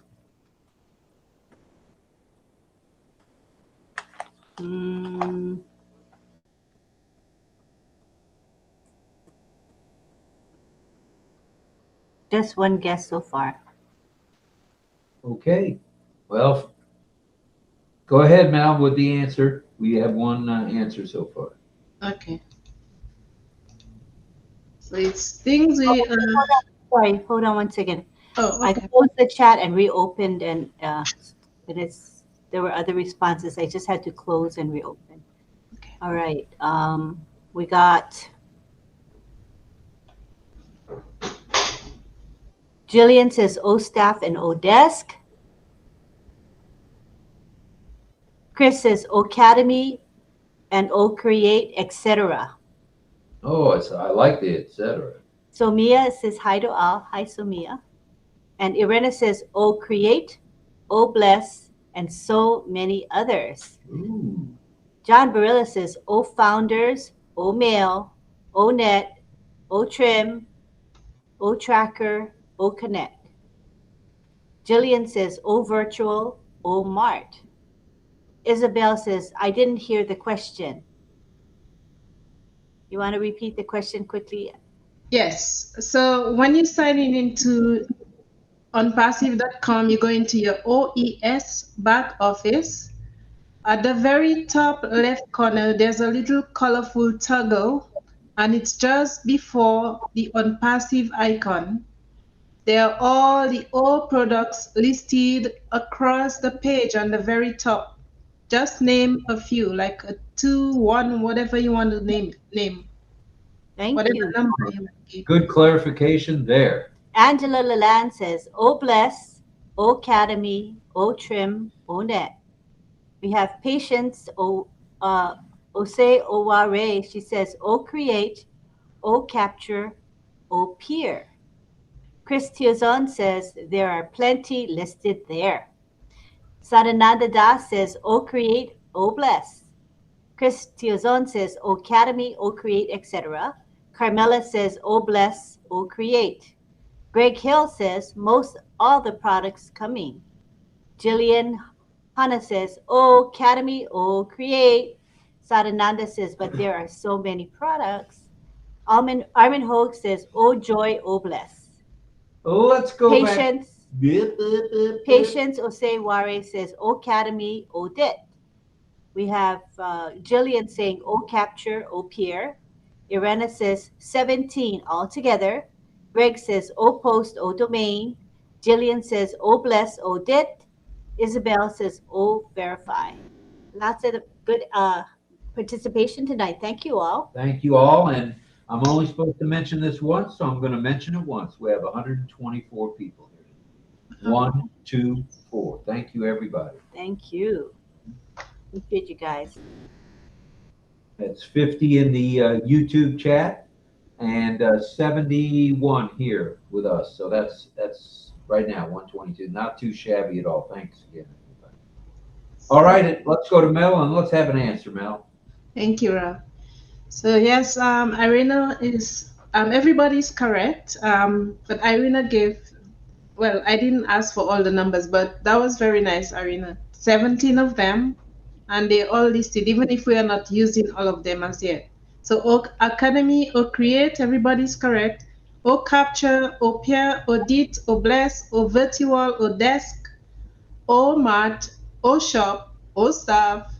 Just one guess so far. Okay. Well, go ahead, Mal, with the answer. We have one answer so far. Okay. So it's things we. Sorry, hold on one second. Oh, okay. I closed the chat and reopened, and there were other responses. I just had to close and reopen. Okay. All right. We got Jillian says O staff and O desk. Chris says O academy and O create, etc. Oh, I like the etc. Somia says hi to all. Hi, Somia. And Irena says O create, O bless, and so many others. Ooh. John Barilla says O founders, O mail, O net, O trim, O tracker, O connect. Jillian says O virtual, O mart. Isabel says I didn't hear the question. You want to repeat the question quickly? Yes. So when you sign in into onpassive.com, you go into your OES back office. At the very top left corner, there's a little colorful toggle, and it's just before the ONPASSIVE icon. There are all the O products listed across the page on the very top. Just name a few, like a 2, 1, whatever you want to name. Thank Whatever you. number you want to give. Good clarification there. Angela Laland says O bless, O academy, O trim, O net. We have Patience Ose Oware. She says O create, O capture, O peer. Chris Tiazon says there are plenty listed there. Sadananda Das says O create, O bless. Chris Tiazon says O academy, O create, etc. Carmela says O bless, O create. Greg Hill says most all the products coming. Jillian Hannah says O academy, O create. Sadananda says but there are so many products. Armin Hogue says O joy, O bless. Let's go Patience. back. Patience Oseware says O academy, O dit. We have Jillian saying O capture, O peer. Irena says 17 altogether. Greg says O post, O domain. Jillian says O bless, O dit. Isabel says O verify. Lots of good participation tonight. Thank you all. Thank you all. And I'm only supposed to mention this once, so I'm going to mention it once. We have 124 people here. 1, 2, 4. Thank you, everybody. Thank you. Appreciate you guys. That's 50 in the YouTube chat and 71 here with us. So that's right now 122. Not too shabby at all. Thanks again, everybody. All right, let's go to Mel and let's have an answer, Mel. Thank you, Rob. So yes, Irina is everybody's correct. But Irina gave, well, I didn't ask for all the numbers, but that was very nice, Irina. 17 of them, and they all listed, even if we are not using all of them as yet. So O Academy, O Create, everybody's correct. O Capture, O Peer, O Dit, O Bless, O Virtual, O Desk, O Mart, O Shop, O Staff,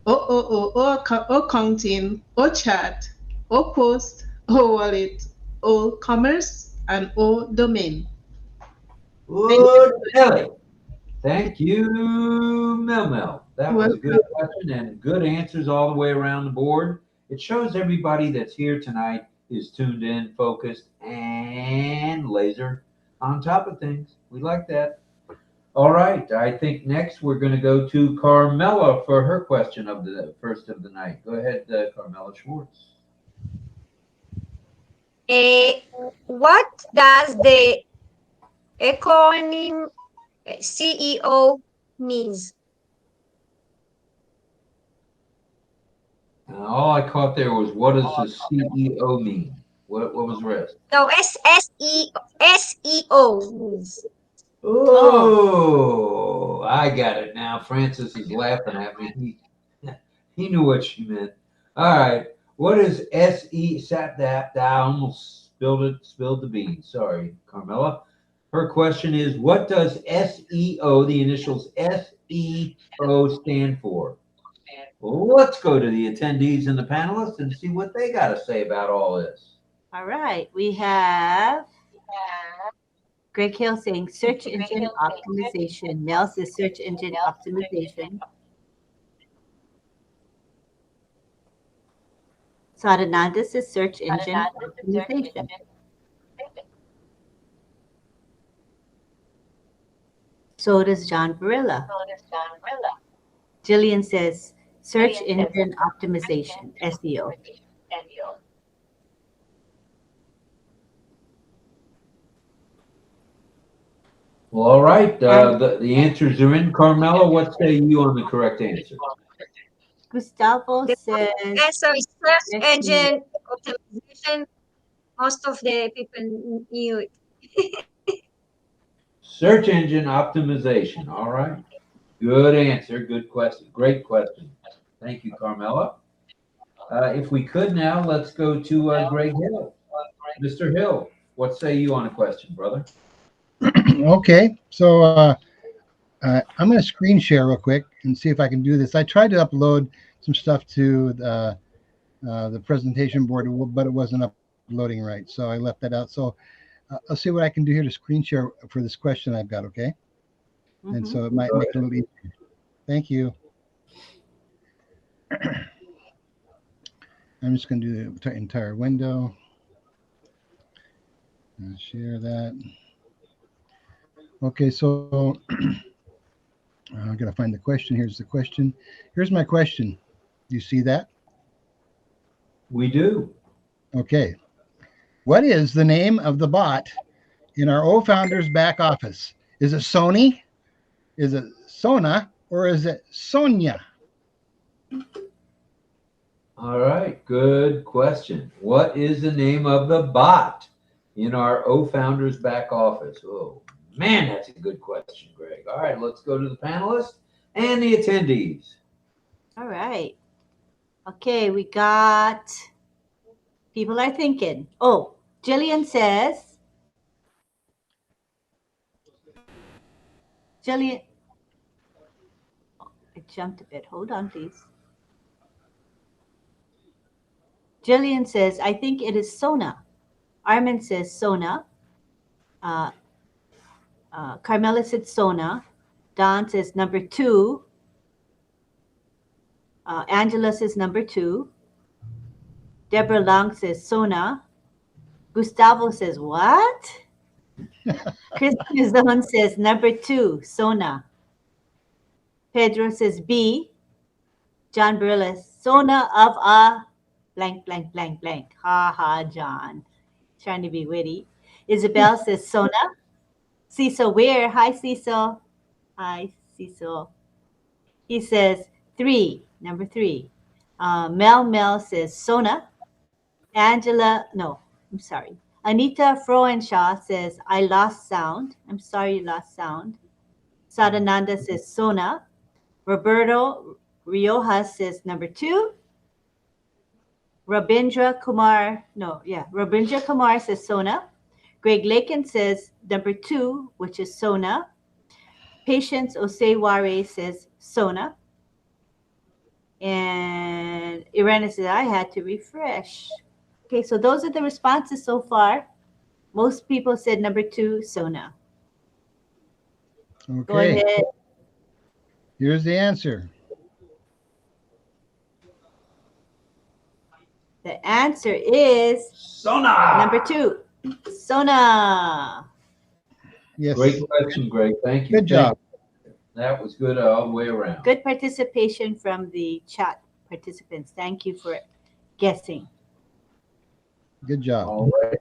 O Accounting, O Chat, O Post, O Wallet, O Commerce, and O Domain. Good, Kelly. Thank you, Mel. That was a good question and good answers all the way around the board. It shows everybody that's here tonight is tuned in, focused, and laser on top of things. We like that. All right. I think next we're going to go to Carmela for her question of the first of the night. Go ahead, Carmela Schwartz. What does the acronym CEO means? All I caught there was, what does the CEO mean? What was the rest? No, SEO means. Oh, I got it now. Francis is laughing at me. He knew what she meant. All right. What is SE? I almost spilled the beans. Sorry, Carmela. Her question is, what does SEO, the initials SEO, stand for? Well, let's go to the attendees and the panelists and see what they got to say about all this. All right. We have Greg Hill saying search engine optimization. Mel says search engine optimization. Sadananda says search engine optimization. So does John Barilla. Jillian says search engine optimization, SEO. Well, all right. The answers are in. Carmela, what say you on the correct answer? Gustavo says answer is search engine optimization. Most of the people knew it. Search engine optimization. All right. Good answer. Good question. Great question. Thank you, Carmela. If we could now, let's go to Greg Hill. Mr. Hill, what say you on a question, brother? Okay, so I'm going to screen share real quick and see if I can do this. I tried to upload some stuff to the presentation board, but it wasn't uploading right, so I left that out. So I'll see what I can do here to screen share for this question I've got, okay? Mm-hmm. And so it might make it a little easier. Thank you. I'm just going to do the entire window. I'll share that. Okay, so I'm going to find the question. Here's the question. Here's my question. Do you see that? We do. Okay. What is the name of the bot in our O-Founders back office? Is it Sony? Is it Sona? Or is it Sonia? All right. Good question. What is the name of the bot in our O-Founders back office? Oh, man, that's a good question, Greg. All right. Let's go to the panelists and the attendees. All right. Okay. We got people are thinking. Oh, Jillian says. Jillian. Oh, I jumped a bit. Hold on, please. Jillian says, I think it is Sona. Armin says Sona. Carmela said Sona. Don says number 2. Angela says number 2. Deborah Long says Sona. Gustavo says what? Christian Zone says number 2, Sona. Pedro says B. John Barillas, Sona of a blank, blank, blank, blank. Ha ha, John. Trying to be witty. Isabel says Sona. Cecil Ware. Hi, Cecil. Hi, Cecil. He says 3, number 3. Mel says Sona. Angela, no, I'm sorry. Anita Froenshaw says, I lost sound. I'm sorry you lost sound. Sadananda says Sona. Roberto Riojas says number 2. Rabindra Kumar says Sona. Greg Lakin says number 2, which is Sona. Patience Oseware says Sona. And Irena says, I had to refresh. Okay, so those are the responses so far. Most people said number 2, Sona. Okay. Go ahead. Here's the answer. The answer is Sona. number 2, Sona. Yes. Great question, Greg. Thank you. Good job. That was good all the way around. Good participation from the chat participants. Thank you for guessing. Good job. All right.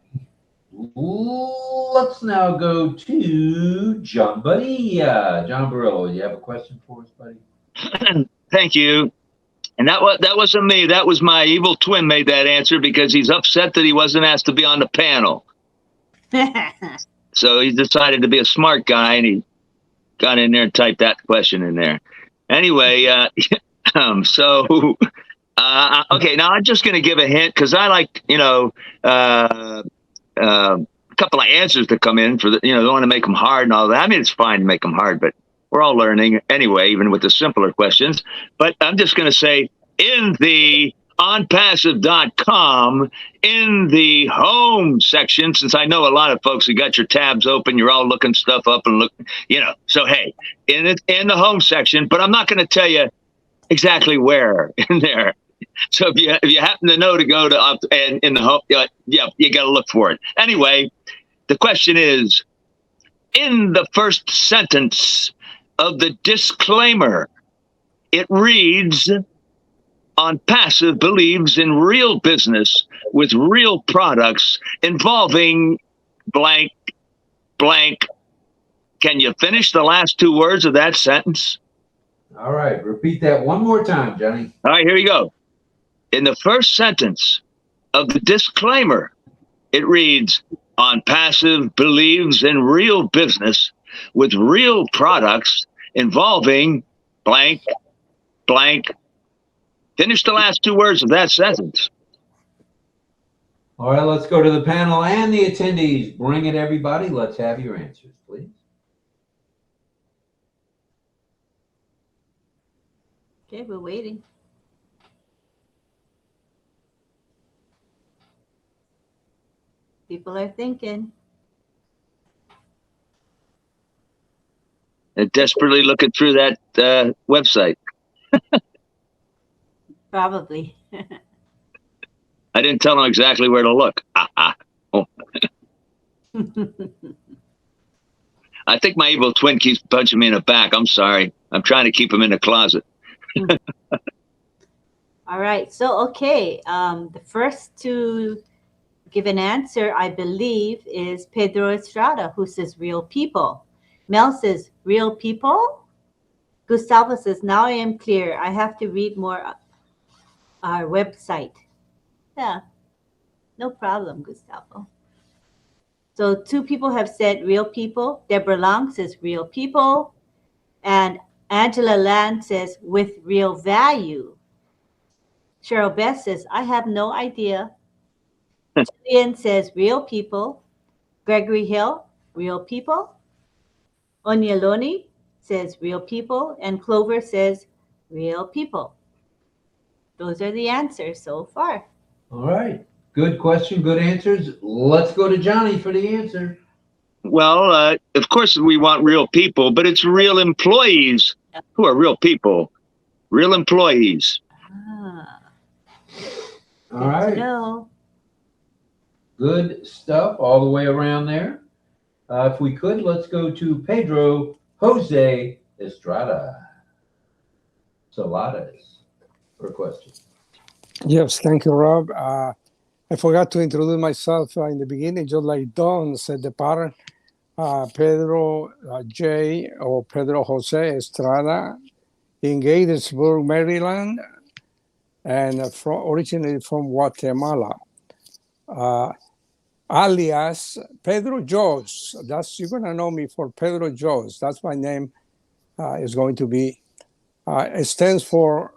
Let's now go to John Bonilla. John Barillo, you have a question for us, buddy? Thank you. And that wasn't me. That was my evil twin made that answer because he's upset that he wasn't asked to be on the panel. So he decided to be a smart guy and he got in there and typed that question in there. Anyway, okay, now I'm just going to give a hint because I like, a couple of answers to come in for don't want to make them hard and all that. I mean, it's fine to make them hard, but we're all learning anyway, even with the simpler questions. But I'm just going to say in the onpassive.com, in the home section, since I know a lot of folks, you got your tabs open, you're all looking stuff up and look, so hey, in the home section, but I'm not going to tell you exactly where in there. So if you happen to know to go to and in the home, you got to look for it. Anyway, the question is, in the first sentence of the disclaimer, it reads, ONPASSIVE believes in real business with real products involving blank, blank. Can you finish the last 2 words of that sentence? All right. Repeat that one more time, Johnny. All right, here we go. In the first sentence of the disclaimer, it reads, ONPASSIVE believes in real business with real products involving blank, blank. Finish the last 2 words of that sentence. All right, let's go to the panel and the attendees. Bring it, everybody. Let's have your answers, please. Okay, we're waiting. People are thinking. They're desperately looking through that website. Probably. I didn't tell them exactly where to look. Oh. I think my evil twin keeps punching me in the back. I'm sorry. I'm trying to keep him in the closet. All right. So, okay. The first to give an answer, I believe, is Pedro Estrada, who says real people. Mel says real people. Gustavo says, now I am clear. I have to read more our website. Yeah, no problem, Gustavo. So 2 people have said real people. Deborah Long says real people. And Angela Land says with real value. Cheryl Beth says, I have no idea. Julian says real people. Gregory Hill, real people. Onyaloni says real people. And Clover says real people. Those are the answers so far. All right. Good question. Good answers. Let's go to Johnny for the answer. Well, of course we want real people, but it's real employees who are real people. Real employees. Ah, All good to right. know. Good stuff all the way around there. If we could, let's go to Pedro Jose Estrada Saladas for a question. Yes, thank you, Rob. I forgot to introduce myself in the beginning, just like Don said the pattern. Pedro J. or Pedro Jose Estrada in Gatesburg, Maryland, and originally from Guatemala. Alias Pedro Jos. You're gonna know me for Pedro Jos. That's my name. Is going to be. It stands for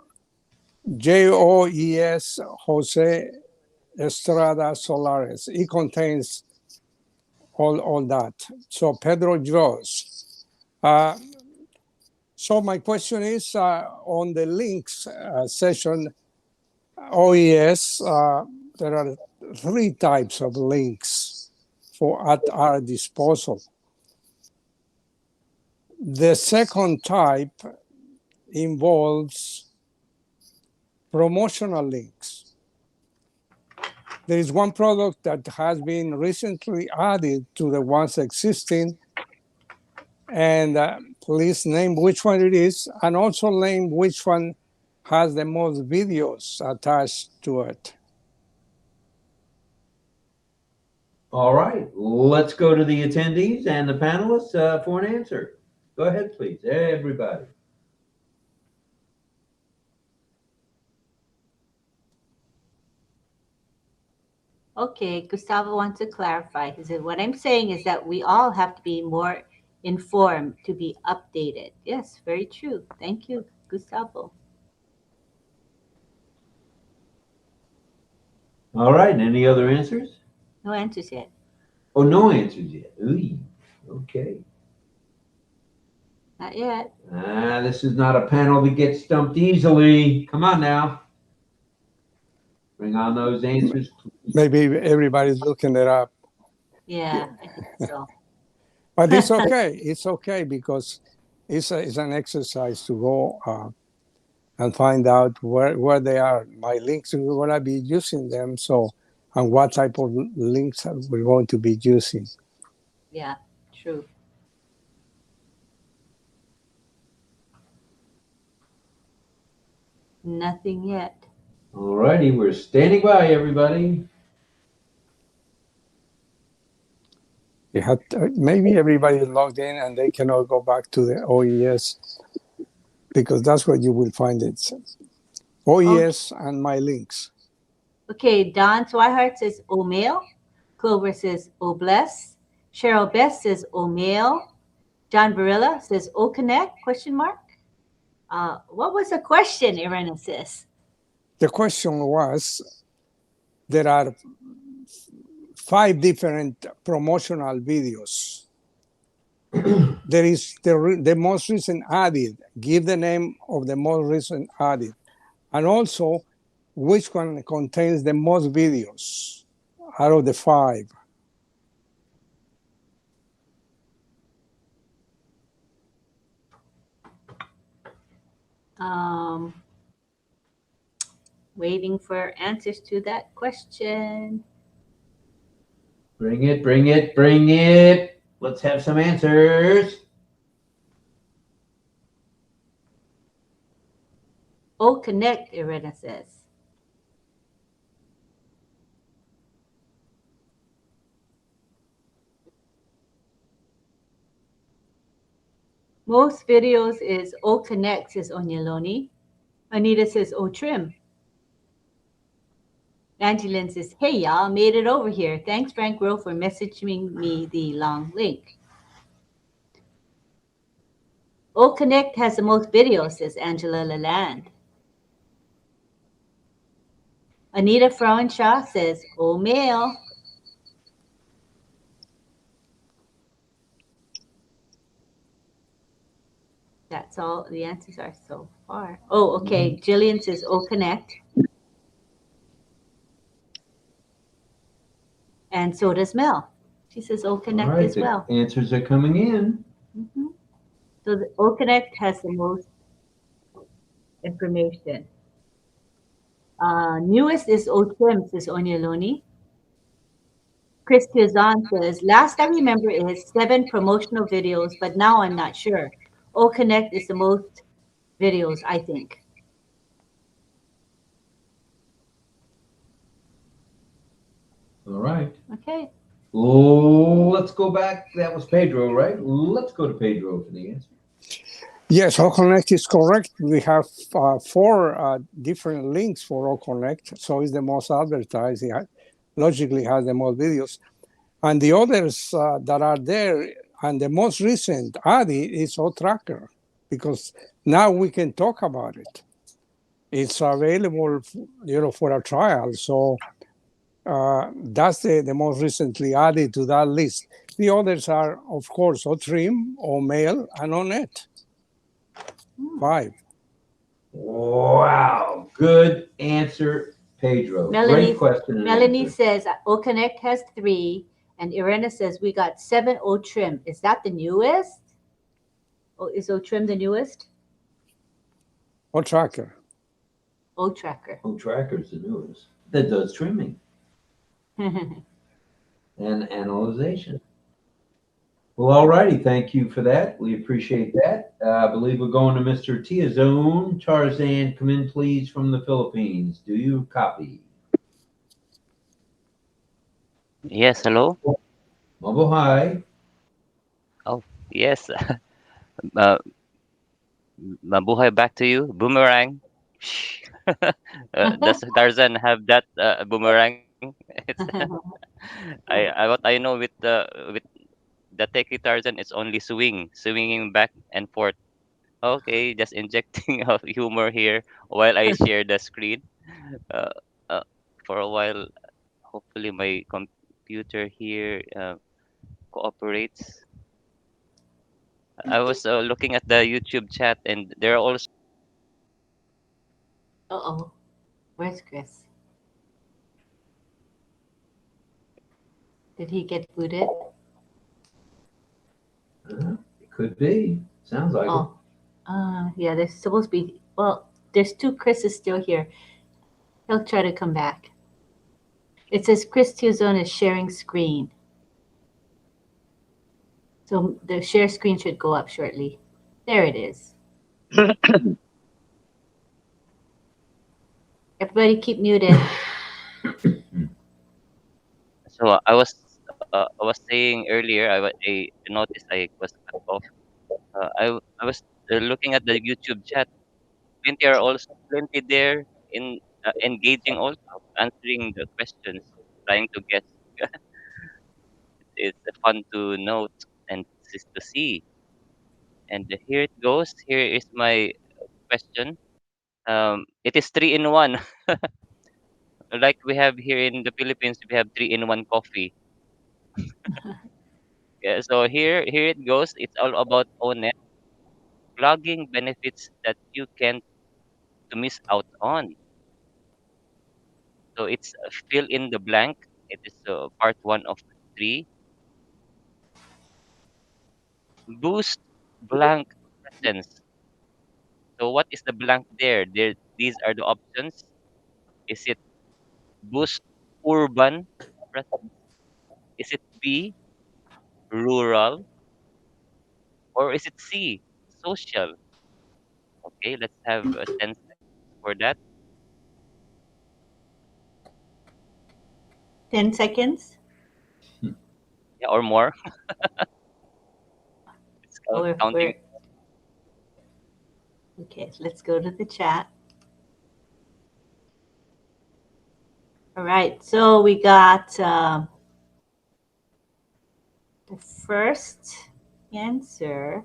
JOES Jose Estrada Solares. It contains all that. So Pedro Jos. So my question is on the links session, OES, there are 3 types of links at our disposal. The second type involves promotional links. There is one product that has been recently added to the ones existing, and please name which one it is, and also name which one has the most videos attached to it. All right, let's go to the attendees and the panelists for an answer. Go ahead, please, everybody. Okay, Gustavo wants to clarify. He said, what I'm saying is that we all have to be more informed to be updated. Yes, very true. Thank you, Gustavo. All right, any other answers? No answers yet. Oh, no answers yet. Ooh, okay. Not yet. This is not a panel that gets stumped easily. Come on now. Bring on those answers. Maybe everybody's looking it up. Yeah, I think so. But it's okay. It's okay because it's an exercise to go and find out where they are. My links, we're going to be using them. So, and what type of links we're going to be using. Yeah, true. Nothing yet. All righty, we're standing by, everybody. Maybe everybody is logged in and they cannot go back to the OES because that's where you will find it. OES and my links. Okay, Don Swihart says O'Mail. Clover says O'Bless. Cheryl Best says O'Mail. John Barilla says OConnect, question mark. What was the question, Irena says? The question was, there are 5 different promotional videos. There is the most recent added. Give the name of the most recent added. And also, which one contains the most videos out of the 5. Waiting for answers to that question. Bring it, bring it, bring it. Let's have some answers. OConnect, Irena says. Most videos is OConnect, says Onyeloni. Anita says OTrim. Angeline says, hey, y'all, made it over here. Thanks, Frank Rowe, for messaging me the long link. OConnect has the most videos, says Angela Lalande. Anita Frauenshaw says, O'Mail. That's all the answers are so far. Oh, okay. Jillian says OConnect. And so does Mel. She says OConnect as well. Answers are coming in. Mm-hmm. So the OConnect has the most information. Newest is O-Trim, says Onyeloni. Chris Kizan says, last I remember is 7 promotional videos, but now I'm not sure. OConnect is the most videos, I think. All right. Okay. Let's go back. That was Pedro, right? Let's go to Pedro for the answer. Yes, OConnect is correct. We have 4 different links for OConnect, so it's the most advertised. It logically has the most videos. And the others that are there, and the most recent added is OTracker, because now we can talk about it. It's available, for a trial. So that's the most recently added to that list. The others are, of course, OTrim, OMail, and ONET. 5. Wow. Good answer, Pedro. Great question. And Melanie answer. says OConnect has 3, and Irena says we got 7 O-Trim. Is that the newest? Oh, is O-Trim the newest? OTracker. O-Tracker. OTracker is the newest. That does trimming and analyzation. Well, all righty. Thank you for that. We appreciate that. I believe we're going to Mr. Tiazone. Tarzan, come in, please, from the Philippines. Do you copy? Yes, hello. Mabuhay. Oh, yes. uh, Mabuhay back to you. Boomerang. Does Tarzan have that boomerang? It's what I know with the techie Tarzan is only swinging back and forth. Okay, just injecting of humor here while I share the screen. Uh, uh, for a while, hopefully my computer here cooperates. I was looking at the YouTube chat, and there are also. Uh-oh. Where's Chris? Did he get booted? It could be. Sounds like it. Yeah, there's supposed to be, well, there's 2 Chris's still here. He'll try to come back. It says Chris Tiazone is sharing screen. So the share screen should go up shortly. There it is. Everybody keep muted. So I was saying earlier, I noticed I was cut off. I was looking at the YouTube chat. Plenty there in engaging, also answering the questions, trying to guess. It's fun to note and to see. And here it goes. Here is my question. It is 3-in-1. Like we have here in the Philippines, we have 3-in-1 coffee. Yeah, so here it goes. It's all about ONET, blogging benefits that you can't to miss out on. So it's fill in the blank. It is part 1 of 3. Boost blank presence. So what is the blank there? These are the options. Is it boost urban presence? Is it B, rural? Or is it C, social? Okay, let's have 10 seconds for that. 10 seconds. Yeah, or more. It's counting. Okay, let's go to the chat. All right, so we got the first answer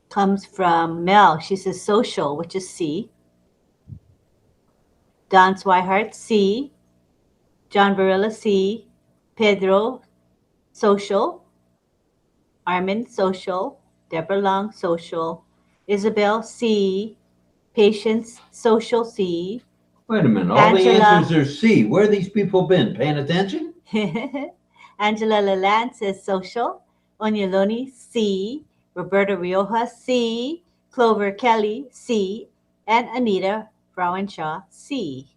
comes from Mel. She says social, which is C. Don Swihart, C. John Barilla, C. Pedro, social. Armin, social. Deborah Long, social. Isabel, C. Patience, social, C. Wait a minute. All the answers are C. Where have these people been? Paying attention? Angela Lalande says social. Onyeloni, C. Roberta Rioja, C. Clover Kelly, C. And Anita Frauenshaw, C.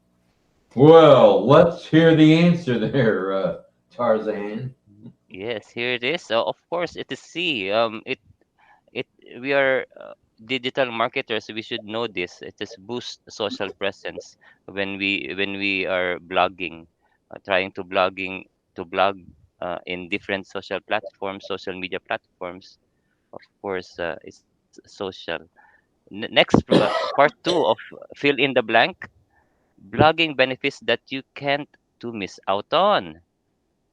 Well, let's hear the answer there, Tarzan. Yes, here it is. Of course, it is C. It we are digital marketers. We should know this. It is boost social presence when we are blogging, trying to blog in different social platforms, social media platforms. Of course, it's social. Next, part two of fill in the blank. Blogging benefits that you can't to miss out on.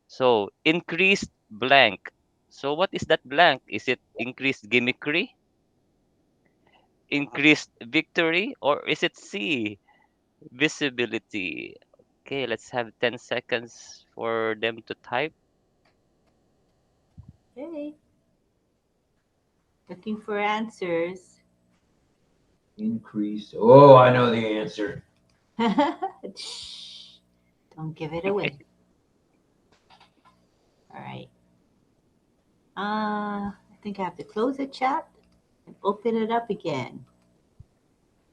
So increased blank. So what is that blank? Is it increased gimmickry, increased victory, or is it C, visibility? Okay, let's have 10 seconds for them to type. Okay. Looking for answers. Increased. Oh, I know the answer. Shh. Don't give it away. All right. I think I have to close the chat and open it up again.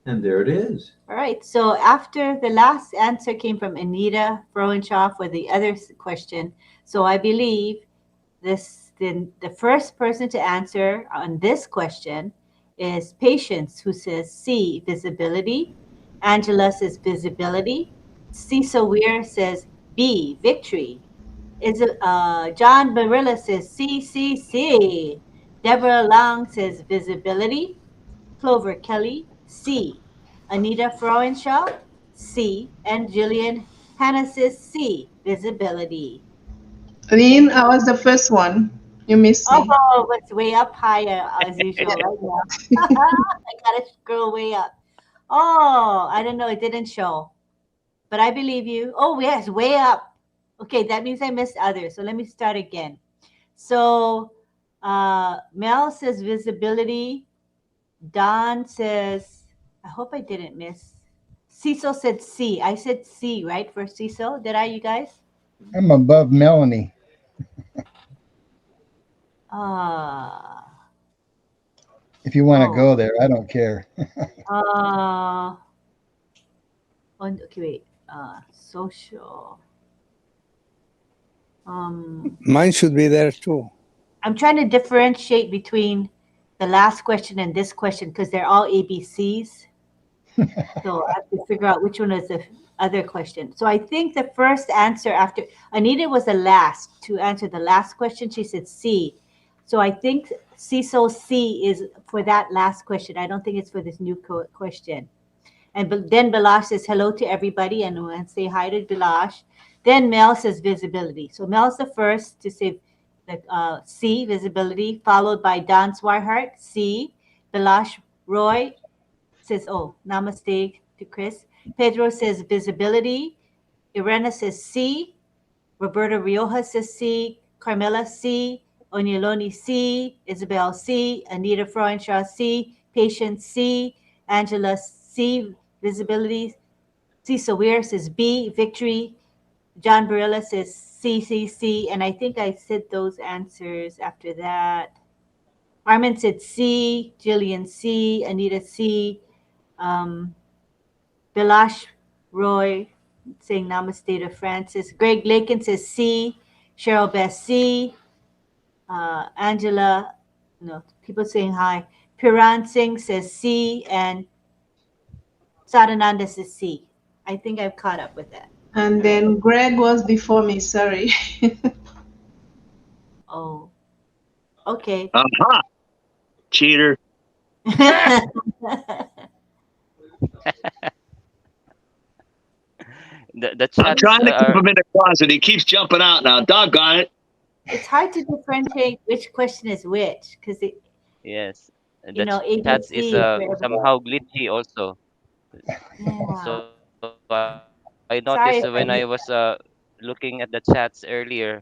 And there it is. All right. So after the last answer came from Anita Frowenshaw for the other question. So I believe the first person to answer on this question is Patience, who says C, visibility. Angela says visibility. Cecil Weir says B, victory. John Barilla says C, C, C. Deborah Long says visibility. Clover Kelly, C. Anita Frauenshaw, C. And Jillian Hannah says C, visibility. Lynn, I was the first one. You missed me. Oh, it's way up higher as usual right now. I gotta scroll way up. Oh, I don't know. It didn't show, but I believe you. Oh, yes, way up. Okay, that means I missed others. So let me start again. So Mel says visibility. Don says, I hope I didn't miss. Cecil said C. I said C, right, for Cecil? Did I, you guys? I'm above Melanie. Uh, If you want to oh. go there, I don't care. Okay, wait. Social. Mine should be there too. I'm trying to differentiate between the last question and this question because they're all ABCs. So I have to figure out which one is the other question. So I think the first answer after Anita was the last to answer the last question. She said C. So I think Cecil C is for that last question. I don't think it's for this new question. And then Bilash says hello to everybody and we'll say hi to Bilash. Then Mel says visibility. So Mel's the first to say the C, visibility, followed by Don Swihart, C. Bilash Roy says, oh, namaste to Chris. Pedro says visibility. Irena says C. Roberta Rioja says C. Carmela C. Onyeloni C. Isabel C. Anita Freuenshaw C. Patience C. Angela C. Visibility. Cecil Weir says B. Victory. John Barilla says C, C, C. And I think I said those answers after that. Armin said C. Jillian C. Anita C. Bilash Roy saying namaste to Francis. Greg Lakin says C. Cheryl Bess C. Angela, no, people saying hi. Piran Singh says C. And Sadananda says C. I think I've caught up with that. And then Greg was before me, sorry. Oh, okay. Aha! Cheater. The I'm chats trying to keep are him in the closet. He keeps jumping out now. Doggone it. It's hard to differentiate which question is which because it, yes. you The know, chats is ABC for everyone. somehow glitchy also. Yeah. So I noticed when I was Sorry if I missed that. looking at the chats earlier,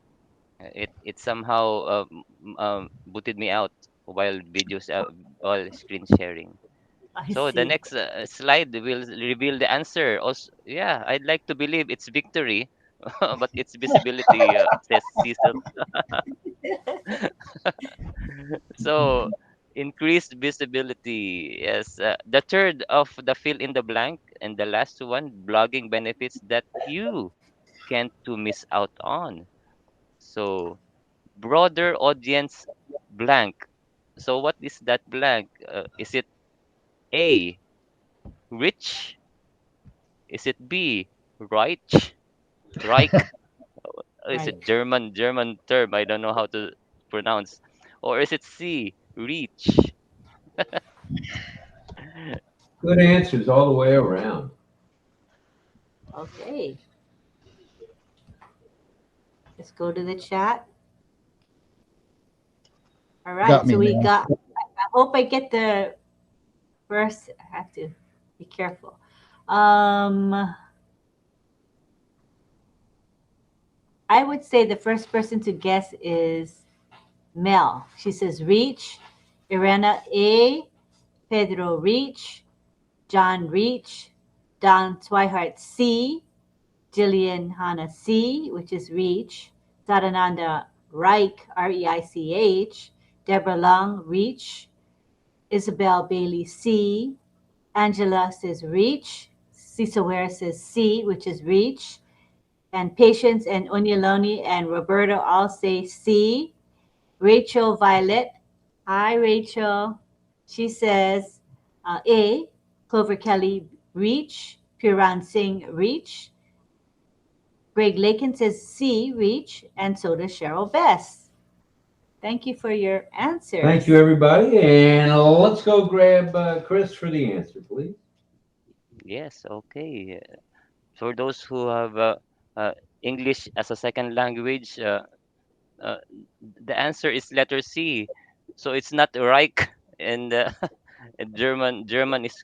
it somehow booted me out while screen sharing. I So the see. next slide will reveal the answer. Also, yeah, I'd like to believe it's victory, but it's visibility, says Cecil. So Increased visibility. Yes. The third of the fill in the blank, and the last one, blogging benefits that you can't to miss out on. So broader audience blank. So what is that blank? Is it A, rich? Is it B, reich? Reich? Is it Right. German term? I don't know how to pronounce. Or is it C, reach? Good answers all the way around. Okay. Let's go to the chat. All right. Got me, So we man. got, I hope I get the first, I have to be careful. I would say the first person to guess is Mel. She says reach. Irena A. Pedro reach. John reach. Don Swihart C. Jillian Hannah C., which is reach. Sarananda Reich, R-E-I-C-H. Deborah Lung reach. Isabel Bailey C. Angela says reach. Cecil Ware says C, which is reach. And Patience and Onyaloni and Roberto all say C. Rachel Violet. Hi, Rachel. She says A. Clover Kelly, reach. Piran Singh, reach. Greg Lakin says C, reach. And so does Cheryl Bess. Thank you for your answers. Thank you, everybody. And let's go grab Chris for the answer, please. Yes, okay. For those who have English as a second language, uh, the answer is letter C. So it's not Reich, and and German is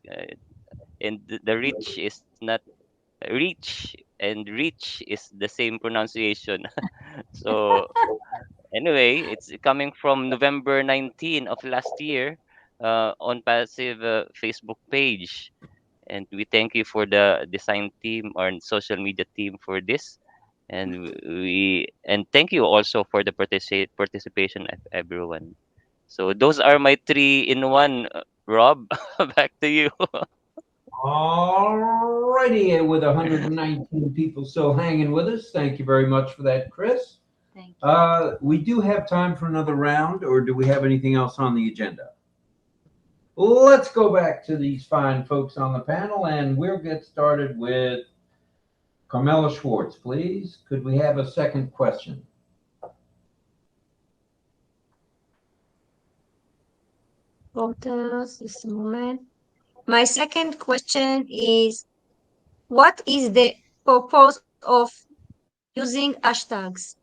and the rich is not reach, and rich is the same pronunciation. So anyway, it's coming from November 19 of last year on Passive Facebook page. And we thank you for the design team or social media team for this. And thank you also for the participation of everyone. So those are my three in one. Rob, back to you. All righty, with 119 people still hanging with us. Thank you very much for that, Chris. Thank you. We do have time for another round, or do we have anything else on the agenda? Let's go back to these fine folks on the panel, and we'll get started with Carmela Schwartz, please. Could we have a second question? Just a moment. My second question is, what is the purpose of using hashtags?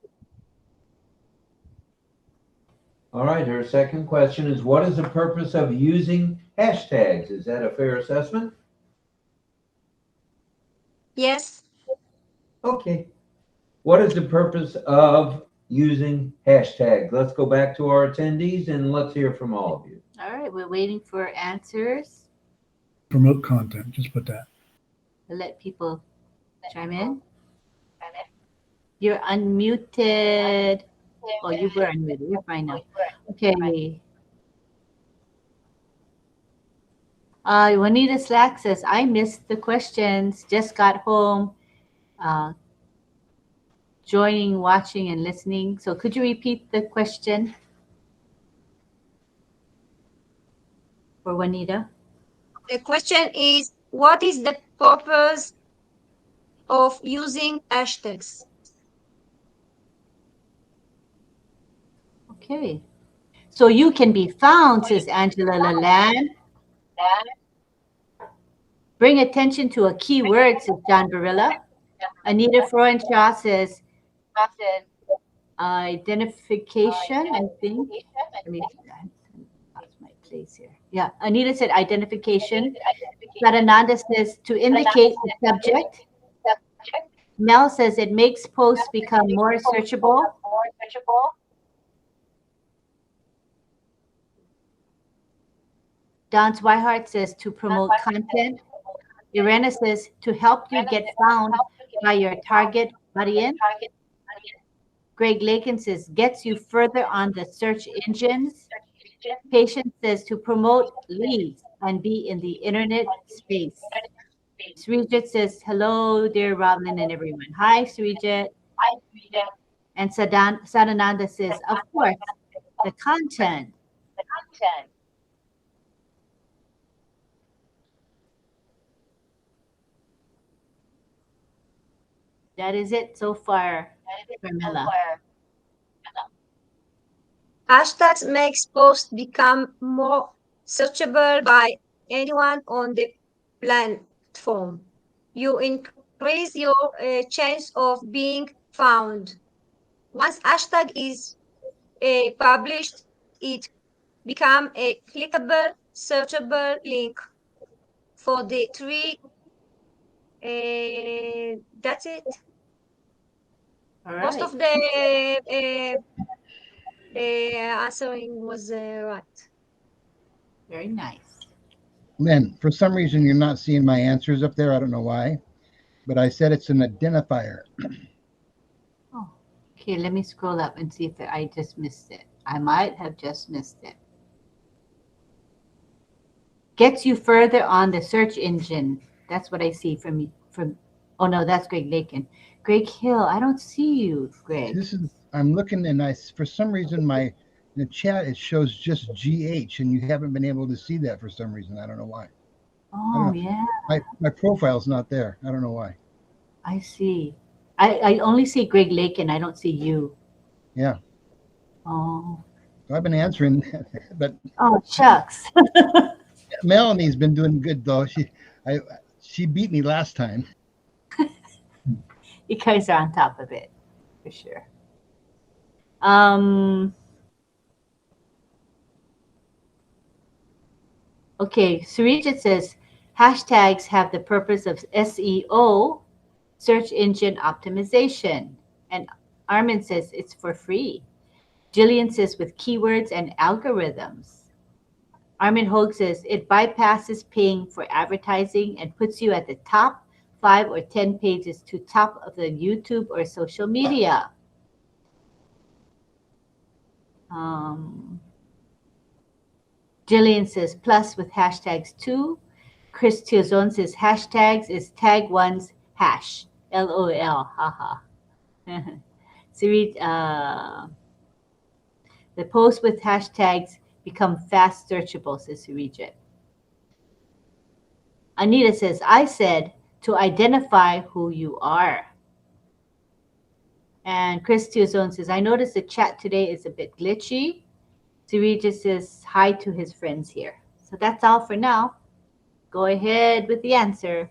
All right, her second question is, what is the purpose of using hashtags? Is that a fair assessment? Yes. Okay. What is the purpose of using hashtags? Let's go back to our attendees and let's hear from all of you. All right, we're waiting for answers. Promote content. Just put that. We'll let people chime in. You're unmuted. Oh, you were unmuted. You're fine now. Okay. Juanita Slack says, I missed the questions. Just got home. Joining, watching, and listening. So could you repeat the question for Juanita? The question is, what is the purpose of using hashtags? Okay. So you can be found, says Angela Lalande. Bring attention to a key word, says John Barilla. Anita Freuenshaw says identification, I think. Let me lost my place here. Yeah, Anita said identification. Sarananda says to indicate the subject. Mel says it makes posts become more searchable. Don Swihart says to promote content. Irena says to help you get found by your target audience. Greg Lakin says gets you further on the search engines. Patience says to promote leads and be in the internet space. Srijit says, hello, dear RobLynn and everyone. Hi, Srijit. And Sadananda says, of course, the content. That is it so far, Carmela. Hashtags makes posts become more searchable by anyone on the platform. You increase your chance of being found. Once hashtag is published, it become a clickable, searchable link for the three. That's it. All Most right. of the answering was right. Very nice. Lynn, for some reason, you're not seeing my answers up there. I don't know why, but I said it's an identifier. Oh, okay. Let me scroll up and see if I just missed it. I might have just missed it. Gets you further on the search engine. That's what I see from. Oh no, that's Greg Lakin. Greg Hill, I don't see you, Greg. I'm looking, and for some reason, in the chat, it shows just GH, and you haven't been able to see that for some reason. I don't know why. Oh, yeah. My profile's not there. I don't know why. I see. I only see Greg Lakin. I don't see you. Yeah. Oh. So I've been answering, but. Oh, shucks. Melanie's been doing good though. She beat me last time. You guys are on top of it, for sure. Okay, Surijit says, hashtags have the purpose of SEO, search engine optimization. And Armin says it's for free. Jillian says with keywords and algorithms. Armin Hogue says it bypasses paying for advertising and puts you at the top 5 or 10 pages to top of the YouTube or social media. Jillian says plus with hashtags too. Chris Tiozon says hashtags is tag one's hash. LOL. Haha. Siri, the posts with hashtags become fast searchable, says Surijit. Anita says, I said to identify who you are. And Chris Tiozon says, I noticed the chat today is a bit glitchy. Surijit says hi to his friends here. So that's all for now. Go ahead with the answer.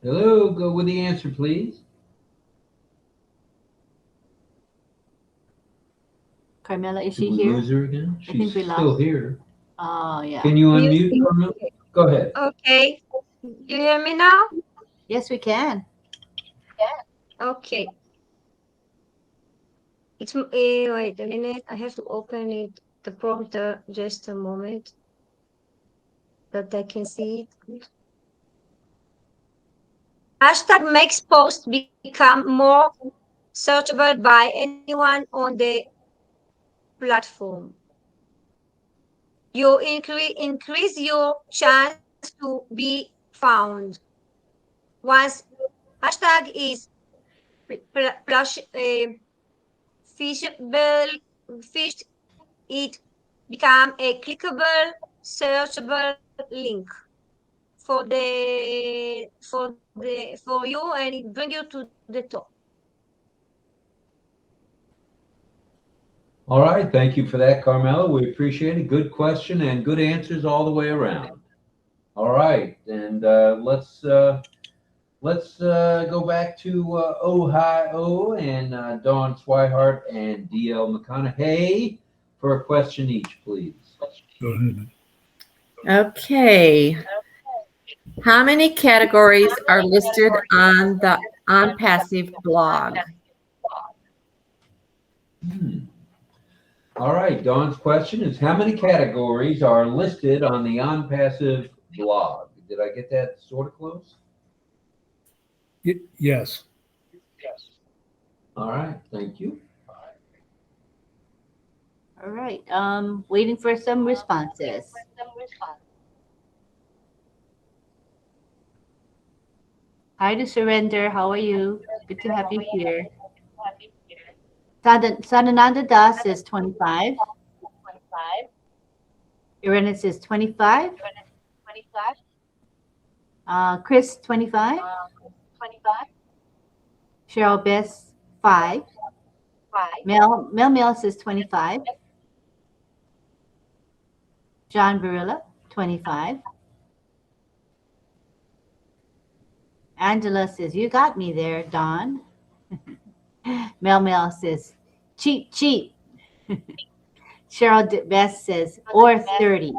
Hello, go with the answer, please. Carmela, is Did she we here? lose her again? I think She's we lost still her. here. Oh, yeah. Can you unmute, Carmela? Go ahead. Okay. You hear me now? Yes, we can. Okay. It's wait a minute. I have to open it, the prompter, just a moment, that I can see it. Hashtag makes posts become more searchable by anyone on the platform. You increase your chance to be found. Once hashtag is fished, it become a clickable, searchable link for you, and it bring you to the top. All right, thank you for that, Carmela. We appreciate it. Good question and good answers all the way around. All right, and let's go back to Ohio and Dawn Swihart and DL McConaughey for a question each, please. Go ahead. Okay. How many categories are listed on the ONPASSIVE blog? All right, Dawn's question is how many categories are listed on the ONPASSIVE blog? Did I get that sort of close? Yes. All right, thank you. All right. Waiting for some responses. Hi to Surrender. How are you? Good to have you here. Sadananda Das says 25. Irena says 25. Chris, 25. Cheryl Bess, 5. Mel says 25. John Barilla, 25. Angela says, you got me there, Don. Mel says, cheap. Cheryl Bess says, or 30.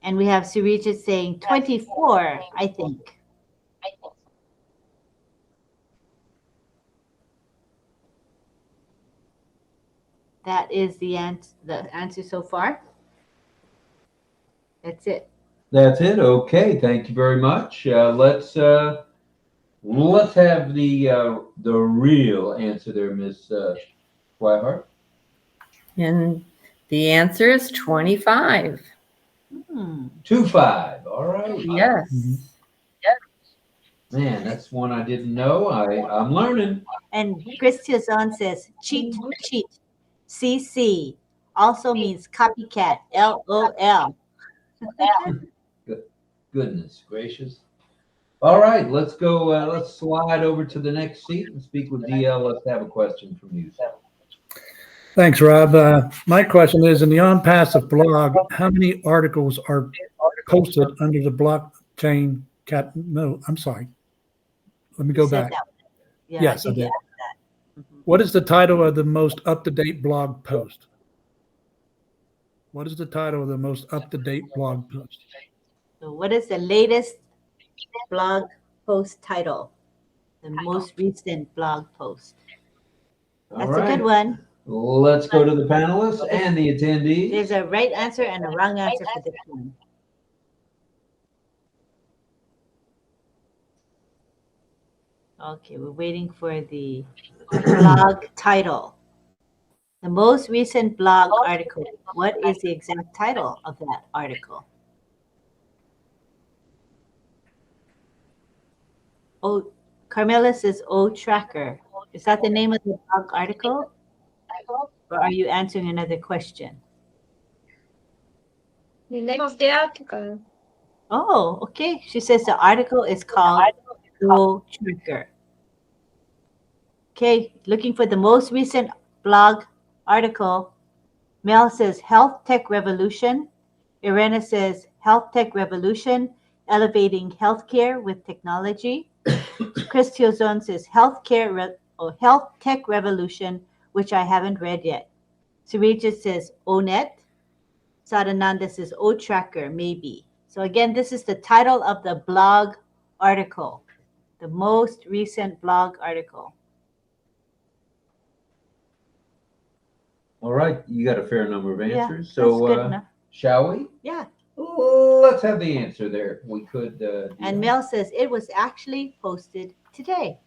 And we have Surija saying 24, I think. That is the answer so far. That's it. That's it. Okay, thank you very much. Let's have the real answer there, Miss Swihart. And the answer is 25. 25. All right. Yes. Man, that's one I didn't know. I'm learning. And Christian says cheat. CC also means copycat. LOL. Goodness gracious. All right, let's go. Let's slide over to the next seat and speak with DL. Let's have a question from you. Thanks, Rob. My question is, in the ONPASSIVE blog, how many articles are posted under the blockchain cat? No, I'm sorry. Let me go back. Yeah, yes, I did. What is the title of the most up-to-date blog post? What is the title of the most up-to-date blog post? So what is the latest blog post title? The most recent blog post. That's a good one. Let's go to the panelists and the attendees. There's a right answer and a wrong answer for this one. Okay, we're waiting for the blog title. The most recent blog article. What is the exact title of that article? Oh, Carmela says O Tracker. Is that the name of the blog article? Or are you answering another question? The name of the article. Oh, okay. She says the article is called O Tracker. Okay, looking for the most recent blog article. Mel says Health Tech Revolution. Irena says Health Tech Revolution, Elevating Healthcare with Technology. Chris Tiozon says Health Tech Revolution, which I haven't read yet. Surija says ONET. Sadananda says O Tracker, maybe. So again, this is the title of the blog article, the most recent blog article. All right, you got a fair number of answers. Yeah, that's good enough. Shall we? Yeah. Let's have the answer there. We could. And Mel says it was actually posted today.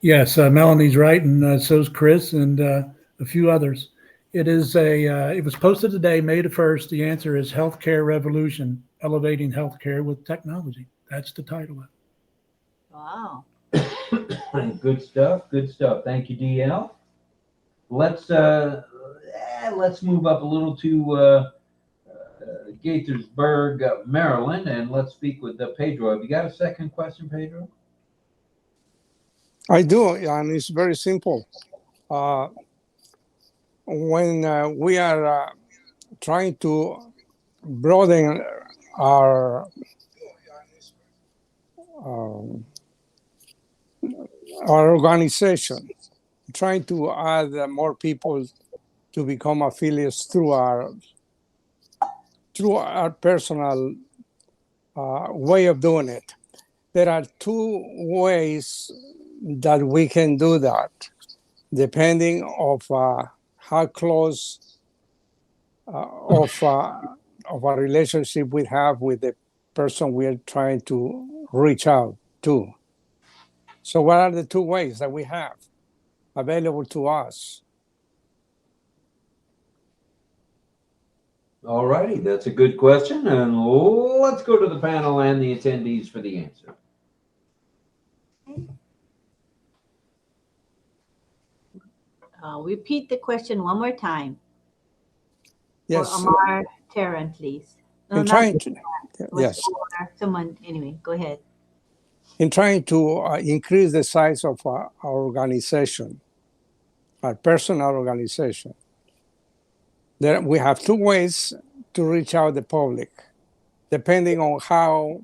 Yes, Melanie's right, and so's Chris and a few others. It is it was posted today, May the 1st. The answer is Healthcare Revolution, Elevating Healthcare with Technology. That's the title of it. Wow. Good stuff. Good stuff. Thank you, DL. Let's move up a little to Gaithersburg, Maryland, and let's speak with Pedro. Have you got a second question, Pedro? I do, and it's very simple. When we are trying to broaden our organization, trying to add more people to become affiliates through our personal way of doing it. There are two ways that we can do that, depending of how close of a relationship we have with the person we are trying to reach out two. So what are the two ways that we have available to us? All righty, that's a good question. And let's go to the panel and the attendees for the answer. Repeat the question one more time. Yes. For Amar Terran, please. No, In not trying to, it was yes. for someone. Anyway, go ahead. In trying to increase the size of our organization, our personal organization, there we have two ways to reach out the public, depending on how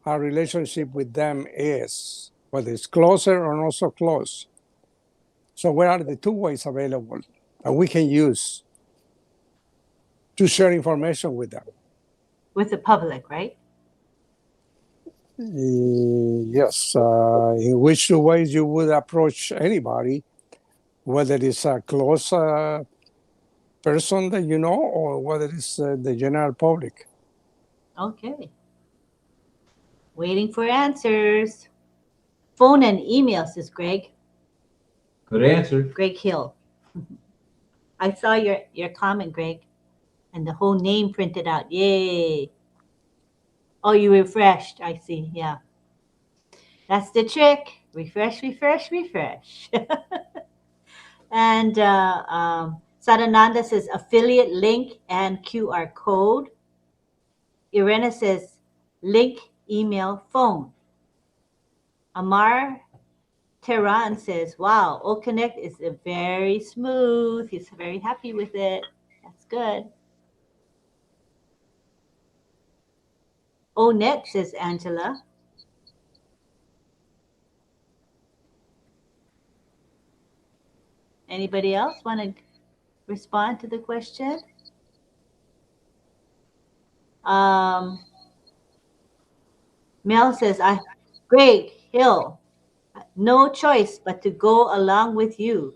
our relationship with them is, whether it's closer or not so close. So what are the two ways available that we can use to share information with them? With the public, right? Yes. In which two ways you would approach anybody, whether it's a close person that you know or whether it's the general public. Okay. Waiting for answers. Phone and email, says Greg. Good answer. Greg Hill. I saw your comment, Greg, and the whole name printed out. Yay. Oh, you refreshed. I see. Yeah. That's the trick. Refresh, refresh, refresh. And Sadananda says affiliate link and QR code. Irena says link, email, phone. Amar Tehran says, wow, OConnect is very smooth. He's very happy with it. That's good. ONet, says Angela. Anybody else want to respond to the question? Mel says, Greg Hill, no choice but to go along with you.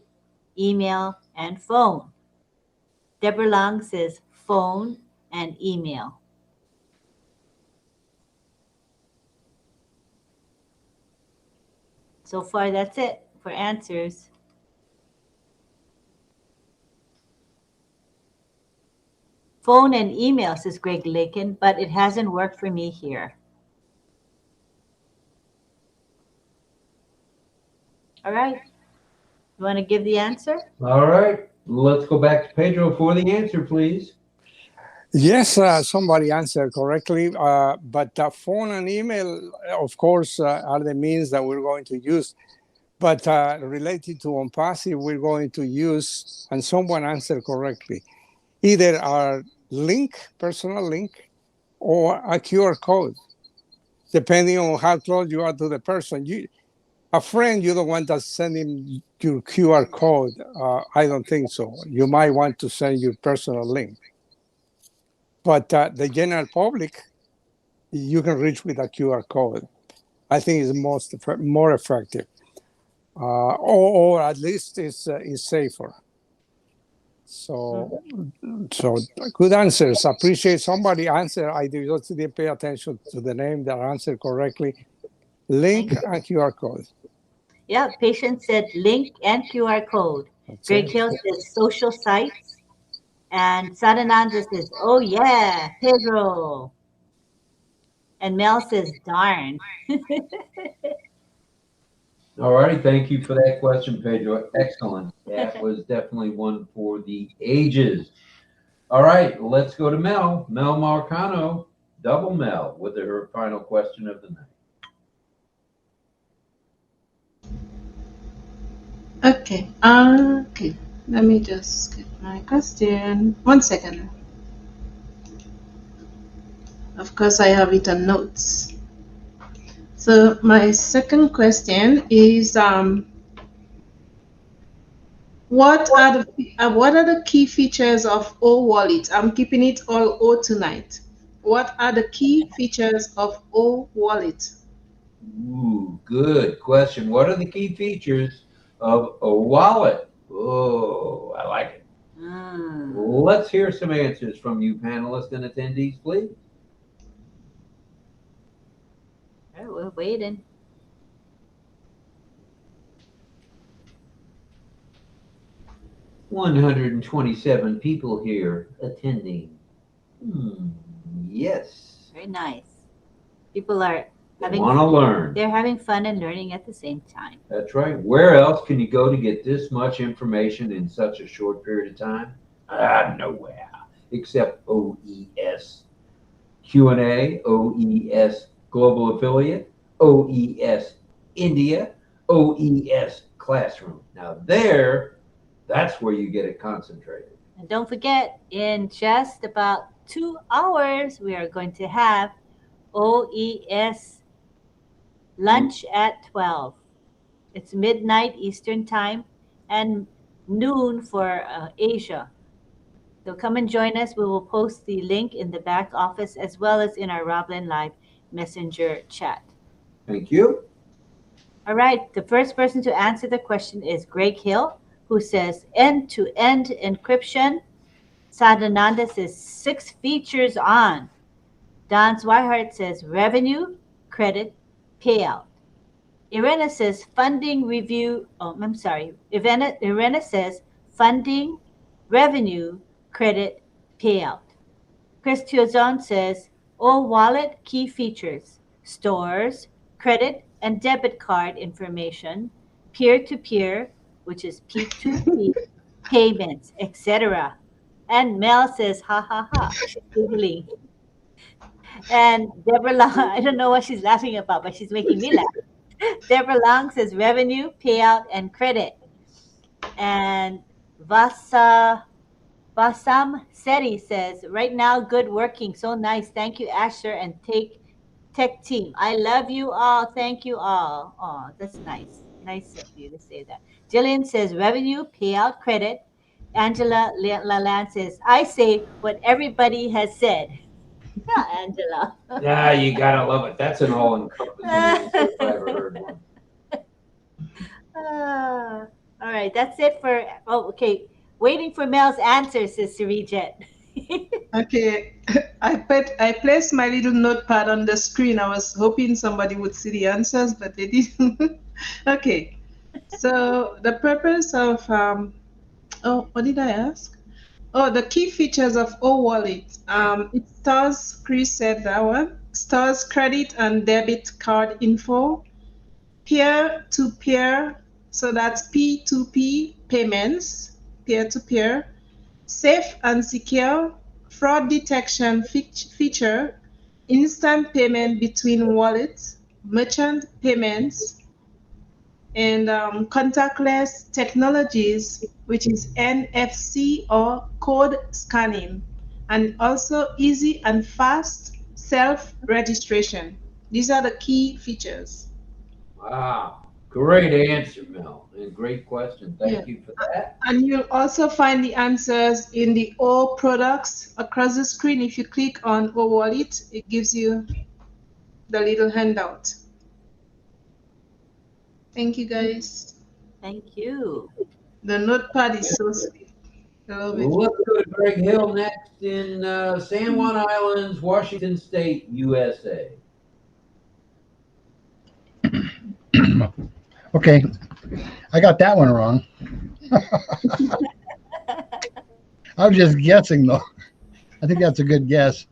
Email and phone. Deborah Long says phone and email. So far, that's it for answers. Phone and email, says Greg Lakin, but it hasn't worked for me here. All right. You want to give the answer? All right. Let's go back to Pedro for the answer, please. Yes, somebody answered correctly, but phone and email, of course, are the means that we're going to use. But related to ONPASSIVE, we're going to use, and someone answered correctly, either our link, personal link, or a QR code, depending on how close you are to the person. A friend, you don't want to send him your QR code. I don't think so. You might want to send your personal link. But the general public, you can reach with a QR code. I think is more effective, or at least is safer. So good answers. Appreciate somebody answer. I just didn't pay attention to the name that answered correctly. Link and QR code. Yeah, patient said link and QR code. That's Greg it. Hill says social sites. And Sadananda says, oh yeah, Pedro. And Mel says, darn. All righty. Thank you for that question, Pedro. Excellent. That was definitely one for the ages. All right. Let's go to Mel. Mel Marcano, double Mel, with her final question of the night. Okay. Okay. Let me just get my question. 1 second. Of course, I have it on notes. So my second question is, what are the key features of O Wallet? I'm keeping it all O tonight. What are the key features of O Wallet? Ooh, good question. What are the key features of a wallet? Oh, I like it. Let's hear some answers from you panelists and attendees, please. All right, we're waiting. 127 people here attending. Yes. Very nice. People are They having want to learn. they're having fun and learning at the same time. That's right. Where else can you go to get this much information in such a short period of time? Nowhere except OES Q&A, OES Global Affiliate, OES India, OES Classroom. Now that's where you get it concentrated. And don't forget, in just about 2 hours, we are going to have OES lunch at 12. It's midnight Eastern time and noon for Asia. So come and join us. We will post the link in the back office as well as in our RobLynn Live Messenger chat. Thank you. All right. The first person to answer the question is Greg Hill, who says end-to-end encryption. Sadananda says 6 features on. Don Swihart says revenue, credit, payout. Irena says funding review. Oh, I'm sorry. Irena says funding, revenue, credit, payout. Chris Tiozon says wallet key features, stores, credit and debit card information, peer-to-peer, which is P2P, payments, etc. And Mel says, ha ha ha, she's giggling. And Deborah Long, I don't know what she's laughing about, but she's making me laugh. Deborah Long says revenue, payout, and credit. And Vasam Seti says, right now, good working. So nice. Thank you, Asher and Tech Team. I love you all. Thank you all. Oh, that's nice. Nice of you to say that. Jillian says revenue, payout, credit. Angela Laland says, I say what everybody has said. Yeah, Angela. Yeah, you gotta love it. That's an all-encompassing answer if I ever heard one. All right, that's it for. Oh, okay. Waiting for Mel's answer, says Sarijet. Okay, I placed my little notepad on the screen. I was hoping somebody would see the answers, but they didn't. Okay, so the purpose of what did I ask? Oh, the key features of O-Wallet. It stores, Chris said that one, stores credit and debit card info, peer-to-peer, so that's P2P payments, peer-to-peer, safe and secure, fraud detection feature, instant payment between wallets, merchant payments, and contactless technologies, which is NFC or code scanning, and also easy and fast self-registration. These are the key features. Wow. Great answer, Mel. And great question. Thank you for that. And you'll also find the answers in the O products across the screen. If you click on O Wallet, it gives you the little handout. Thank you, guys. Thank you. The notepad is so sweet. I love it. Let's go to Greg Hill next in San Juan Islands, Washington State, USA. Okay, I got that one wrong. I'm just guessing though. I think that's a good guess.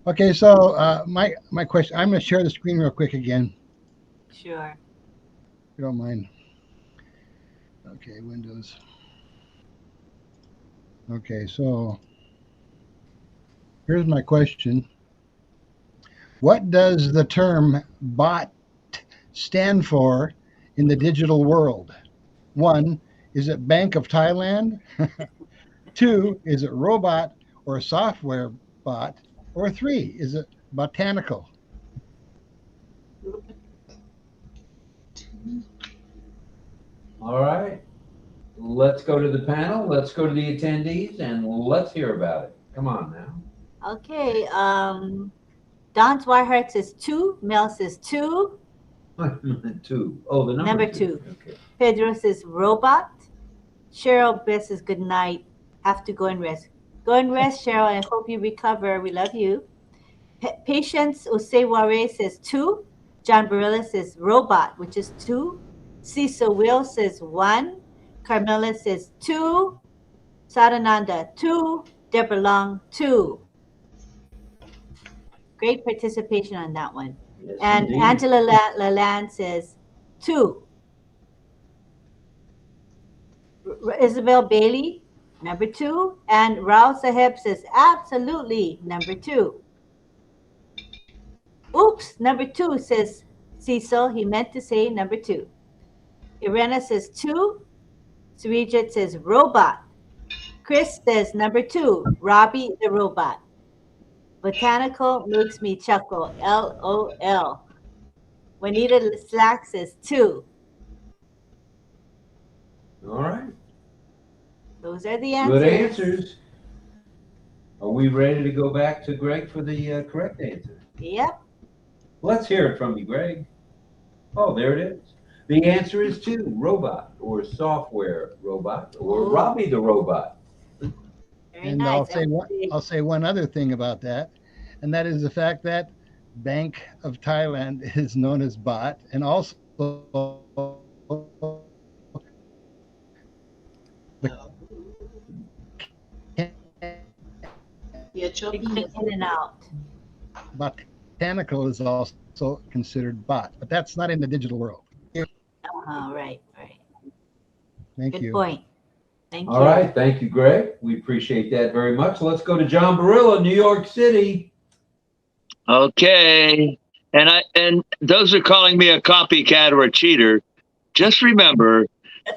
Okay, so my question. I'm going to share the screen real quick again. Sure. If you don't mind. Okay, Windows. Okay, so here's my question. What does the term bot stand for in the digital world? 1, is it Bank of Thailand? 2, is it robot or software bot? Or 3, is it botanical? All right. Let's go to the panel. Let's go to the attendees and let's hear about it. Come on now. Okay. Don Swihart says 2. Mel says 2. 2. Oh, the number 2. Okay. Pedro says robot. Cheryl Bess says good night. Have to go and rest. Go and rest, Cheryl. I hope you recover. We love you. Patience Oseware says 2. John Barilla says robot, which is 2. Cecil Will says 1. Carmela says 2. Sadananda, 2. Deborah Long, 2. Great participation on that one. Yes, And indeed. Angela Lalande says 2. Isabel Bailey, number 2. And Rao Saheb says absolutely, number 2. Oops, number 2 says Cecil. He meant to say number 2. Irena says 2. Surijit says robot. Chris says number 2, Robbie the robot. Botanical makes me chuckle, LOL. Juanita Slack says 2. All right. Those are the answers. Good answers. Are we ready to go back to Greg for the correct answer? Yep. Let's hear it from you, Greg. Oh, there it is. The answer is 2, robot or software robot or Ooh. Robbie the robot. Very And nice. I'll say one other thing about that, and that is the fact that Bank of Thailand is known as BOT, and also You're coming in and out. Botanical is also considered BOT, but that's not in the digital world. Right. Thank Good you. point. Thank All you. right. Thank you, Greg. We appreciate that very much. Let's go to John Barilla, New York City. Okay. And those are calling me a copycat or a cheater. Just remember,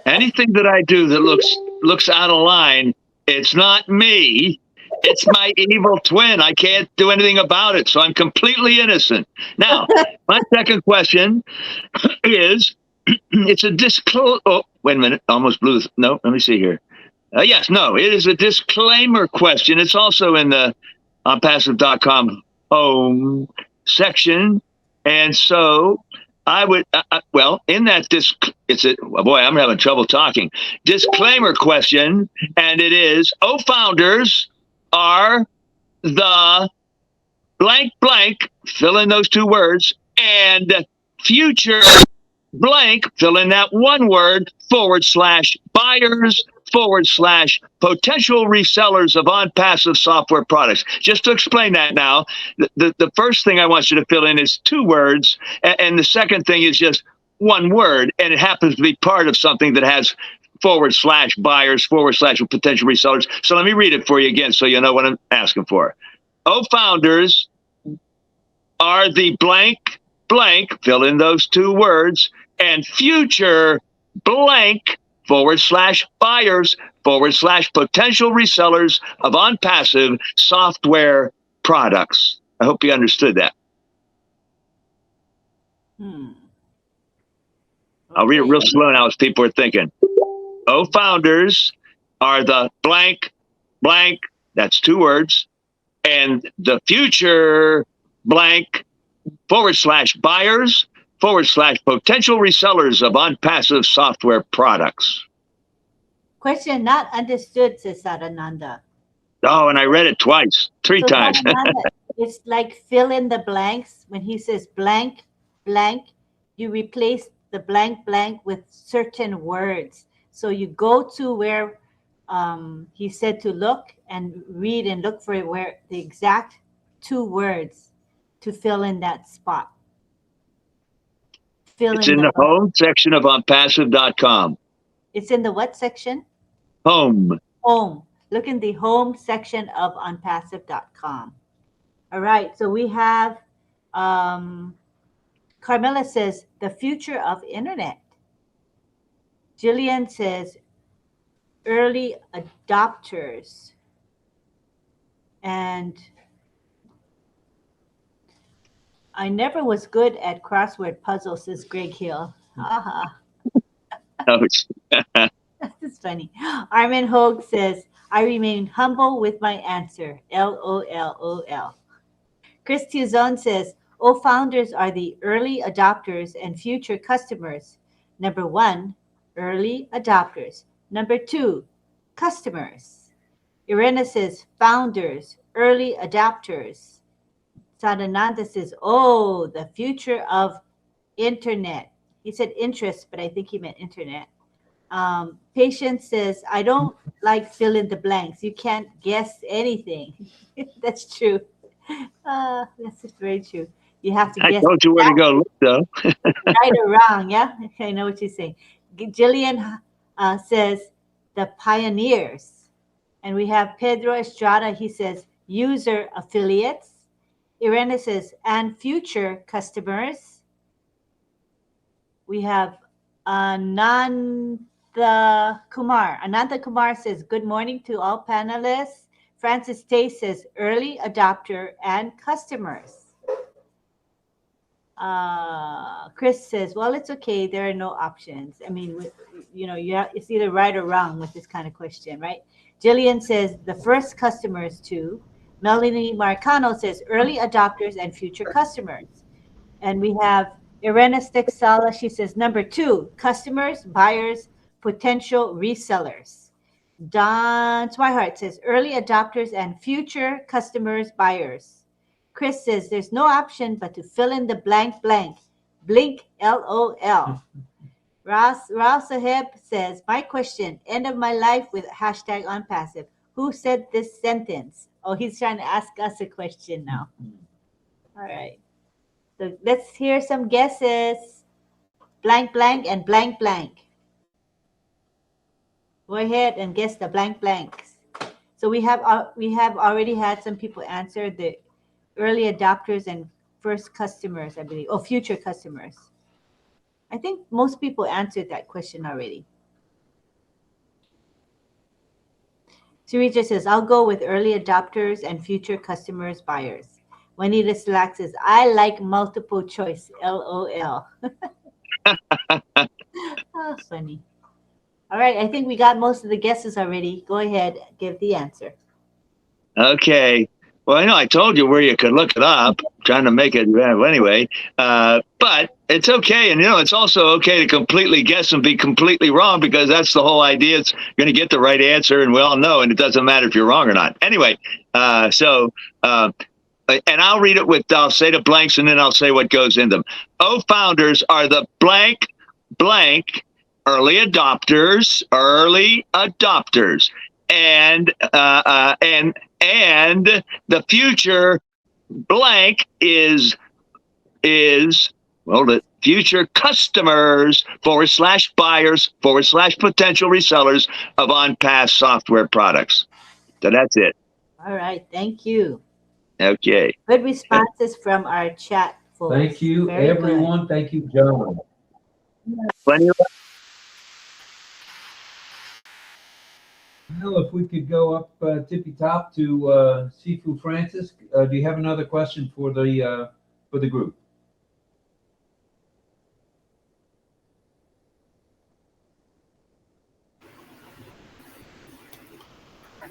anything that I do that looks out of line, it's not me. It's my evil twin. I can't do anything about it, so I'm completely innocent. Now, my second question is, it's a oh, wait a minute, almost blew. No, let me see here. Yes, no, it is a disclaimer question. It's also in the ONPASSIVE.com home section. And so I would, well, in that boy, I'm having trouble talking. Disclaimer question, and it is, founders are the blank blank, fill in those 2 words, and future blank, fill in that 1 word, /buyers, /potential resellers of ONPASSIVE software products. Just to explain that now, the first thing I want you to fill in is 2 words, and the second thing is just 1 word, and it happens to be part of something that has /buyers, /potential resellers. So let me read it for you again so you know what I'm asking for. Founders are the blank blank, fill in those 2 words, and future blank /buyers, /potential resellers of ONPASSIVE software products. I hope you understood that. I'll read it real slow now as people are thinking. Founders are the blank blank, that's 2 words, and the future blank /buyers, /potential resellers of ONPASSIVE software products. Question not understood, says Sadananda. Oh, and I read it twice, 3 times. Sadananda, it's like fill in the blanks. When he says blank, blank, you replace the blank, blank with certain words. So you go to where he said to look and read and look for where the exact 2 words to fill in that spot. It's in the home section of ONPASSIVE.com. It's in the what section? Home. Home. Look in the home section of ONPASSIVE.com. All right. So we have Carmela says the future of internet. Jillian says early adopters. And I never was good at crossword puzzles, says Greg Hill. Ouch. That's funny. Armin Hogue says, I remain humble with my answer. LOLOL. Chris Tuzon says, founders are the early adopters and future customers. Number 1, early adopters. Number 2, customers. Irena says, founders, early adopters. Sadananda says, the future of internet. He said interest, but I think he meant internet. Patience says, I don't like fill in the blanks. You can't guess anything. That's true. That's very true. You have to I guess told you where to go look, though. right or wrong. Yeah, I know what you're saying. Jillian says the pioneers. And we have Pedro Estrada. He says user affiliates. Irene says and future customers. We have Ananda Kumar. Ananda Kumar says good morning to all panelists. Francis Tay says early adopter and customers. Chris says, well, it's okay. There are no options. I mean, it's either right or wrong with this kind of question, right? Jillian says the first customers too. Melanie Marcano says early adopters and future customers. And we have Irena Stexala. She says number 2, customers, buyers, potential resellers. Don Swihart says early adopters and future customers, buyers. Chris says there's no option but to fill in the blank blank. Blink, LOL. Rao Saheb says, my question, end of my life with hashtag ONPASSIVE. Who said this sentence? Oh, he's trying to ask us a question now. All right. So let's hear some guesses. Blank blank and blank blank. Go ahead and guess the blank blanks. So we have already had some people answer the early adopters and first customers, I believe, or future customers. I think most people answered that question already. Sarija says, I'll go with early adopters and future customers, buyers. Juanita Slack says, I like multiple choice, LOL. Oh, funny. All right, I think we got most of the guesses already. Go ahead, give the answer. Okay. Well, I told you where you could look it up, trying to make it anyway. But it's okay. And, it's also okay to completely guess and be completely wrong, because that's the whole idea. It's going to get the right answer. And we all know, and it doesn't matter if you're wrong or not. Anyway, and I'll read it I'll say the blanks and then I'll say what goes in them. founders are the blank, early adopters, and the future blank is the future customers / buyers / potential resellers of OnPass software products. So that's it. All right, thank you. Okay. Good responses from our chat folks. Thank you, Very everyone. good. Thank you, John. Plenty of Well, if we could go up tippy top to Sifu Francis, do you have another question for the group?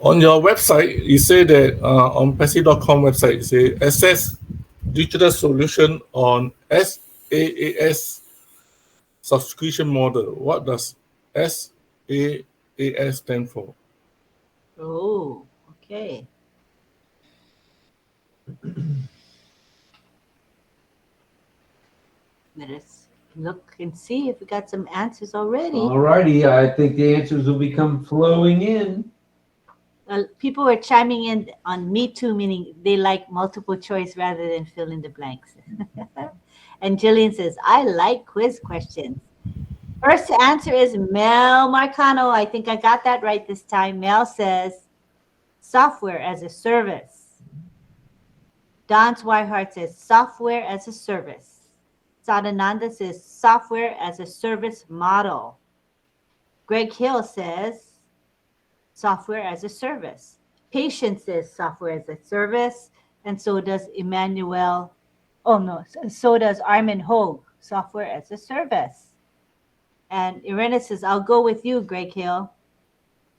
On your website, you say that on Passive.com website, you say assess digital solution on SaaS subscription model. What does SaaS stand for? Oh, okay. Let us look and see if we got some answers already. All righty, I think the answers will become flowing in. People were chiming in on me too, meaning they like multiple choice rather than fill in the blanks. And Jillian says, I like quiz questions. First answer is Mel Marcano. I think I got that right this time. Mel says, software as a service. Don Swihart says, software as a service. Sadananda says, software as a service model. Greg Hill says, software as a service. Patience says software as a service. And so does Emmanuel. Oh, no. So does Armin Hogue, software as a service. And Irena says, I'll go with you, Greg Hill.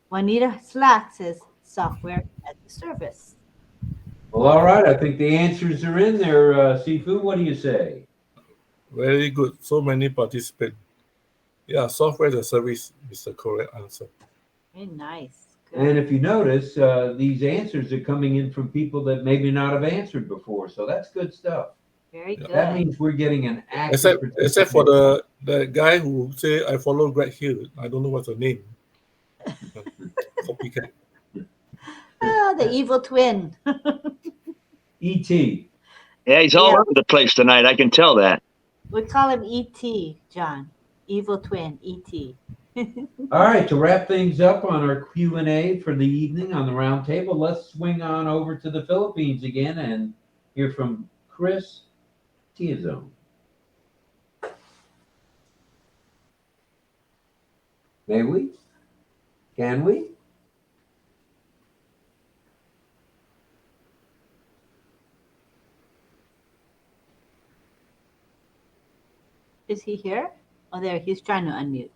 Juanita Slack says, software as a service. Well, all right. I think the answers are in there, Sifu. What do you say? Very good. So many participants. Yeah, software as a service is the correct answer. Very nice. And if you notice, these answers are coming in from people that maybe not have answered before. So that's good stuff. Very good. That means we're getting an active Except for the guy who say I follow Greg Hill. I don't know what's the name. copycat. Ah, the evil twin. E.T. Yeah, he's all Yeah. over the place tonight. I can tell that. We call him ET, John. Evil twin, ET. All right, to wrap things up on our Q&A for the evening on the round table, let's swing on over to the Philippines again and hear from Chris Tiazone. May we? Can we? Is he here? Oh, there. He's trying to unmute.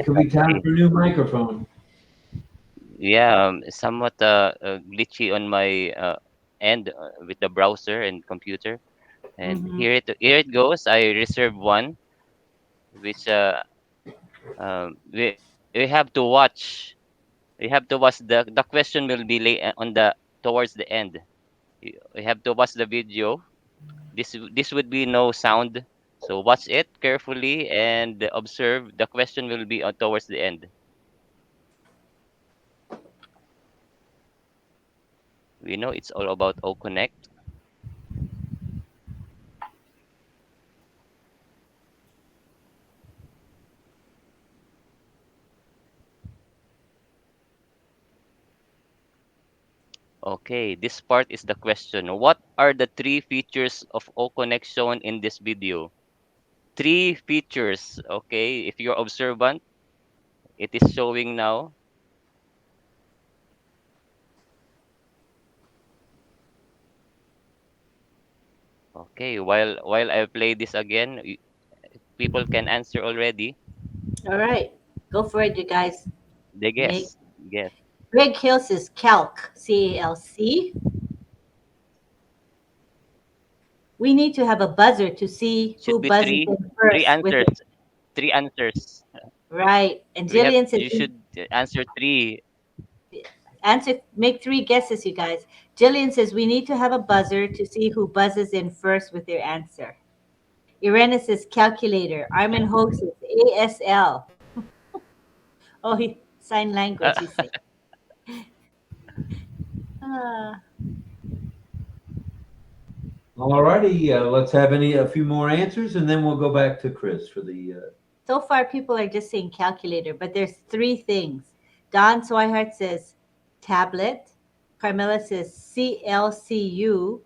Could be time for a new microphone. Yeah, somewhat glitchy on my end with the browser and computer. And Mhm. here it goes. I reserve one, which we have to watch. We have to watch the question will be on the towards the end. We have to watch the video. This would be no sound. So watch it carefully and observe. The question will be towards the end. We know it's all about OConnect. Okay, this part is the question. What are the three features of OConnect shown in this video? Three features. Okay, if you're observant, it is showing now. Okay, while I play this again, people can answer already. All right. Go for it, you guys. They Make guess. Greg Hills is calc, CALC. We need to have a buzzer to see who Should be buzzes in three first with answers. it. Three answers. Right. And Jillian says You should answer three. make three guesses, you guys. Jillian says we need to have a buzzer to see who buzzes in first with their answer. Irena says calculator. Armin Hogue says ASL. Oh, sign language, he said. All righty, let's have a few more answers, and then we'll go back to Chris for the. So far, people are just saying calculator, but there's three things. Don Swihart says tablet. Carmela says CLCU.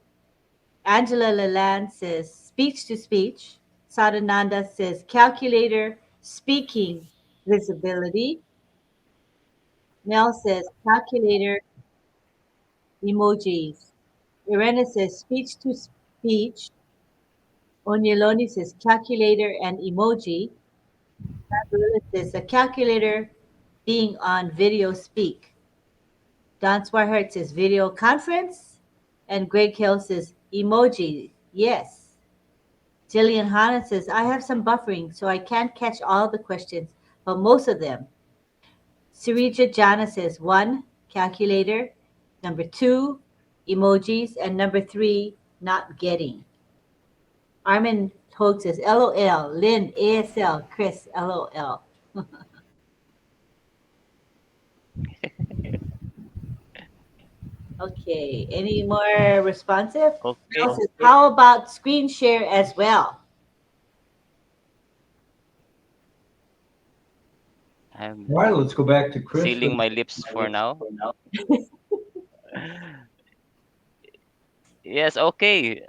Angela Lalande says speech to speech. Sadananda says calculator, speaking, visibility. Mel says calculator, emojis. Irena says speech to speech. Onyeloni says calculator and emoji. Gabriela says a calculator being on video speak. Don Swihart says video conference. And Greg Hill says emoji. Yes. Jillian Hanna says, I have some buffering, so I can't catch all the questions, but most of them. Sirija Jana says 1, calculator. Number 2, emojis. And number 3, not getting. Armin Hogue says LOL. Lynn, ASL. Chris, LOL. Okay, any more responsive? Okay. Mel says, how about screen share as well? I'm All right, let's go back to Chris. sealing my lips for now. Yes, okay.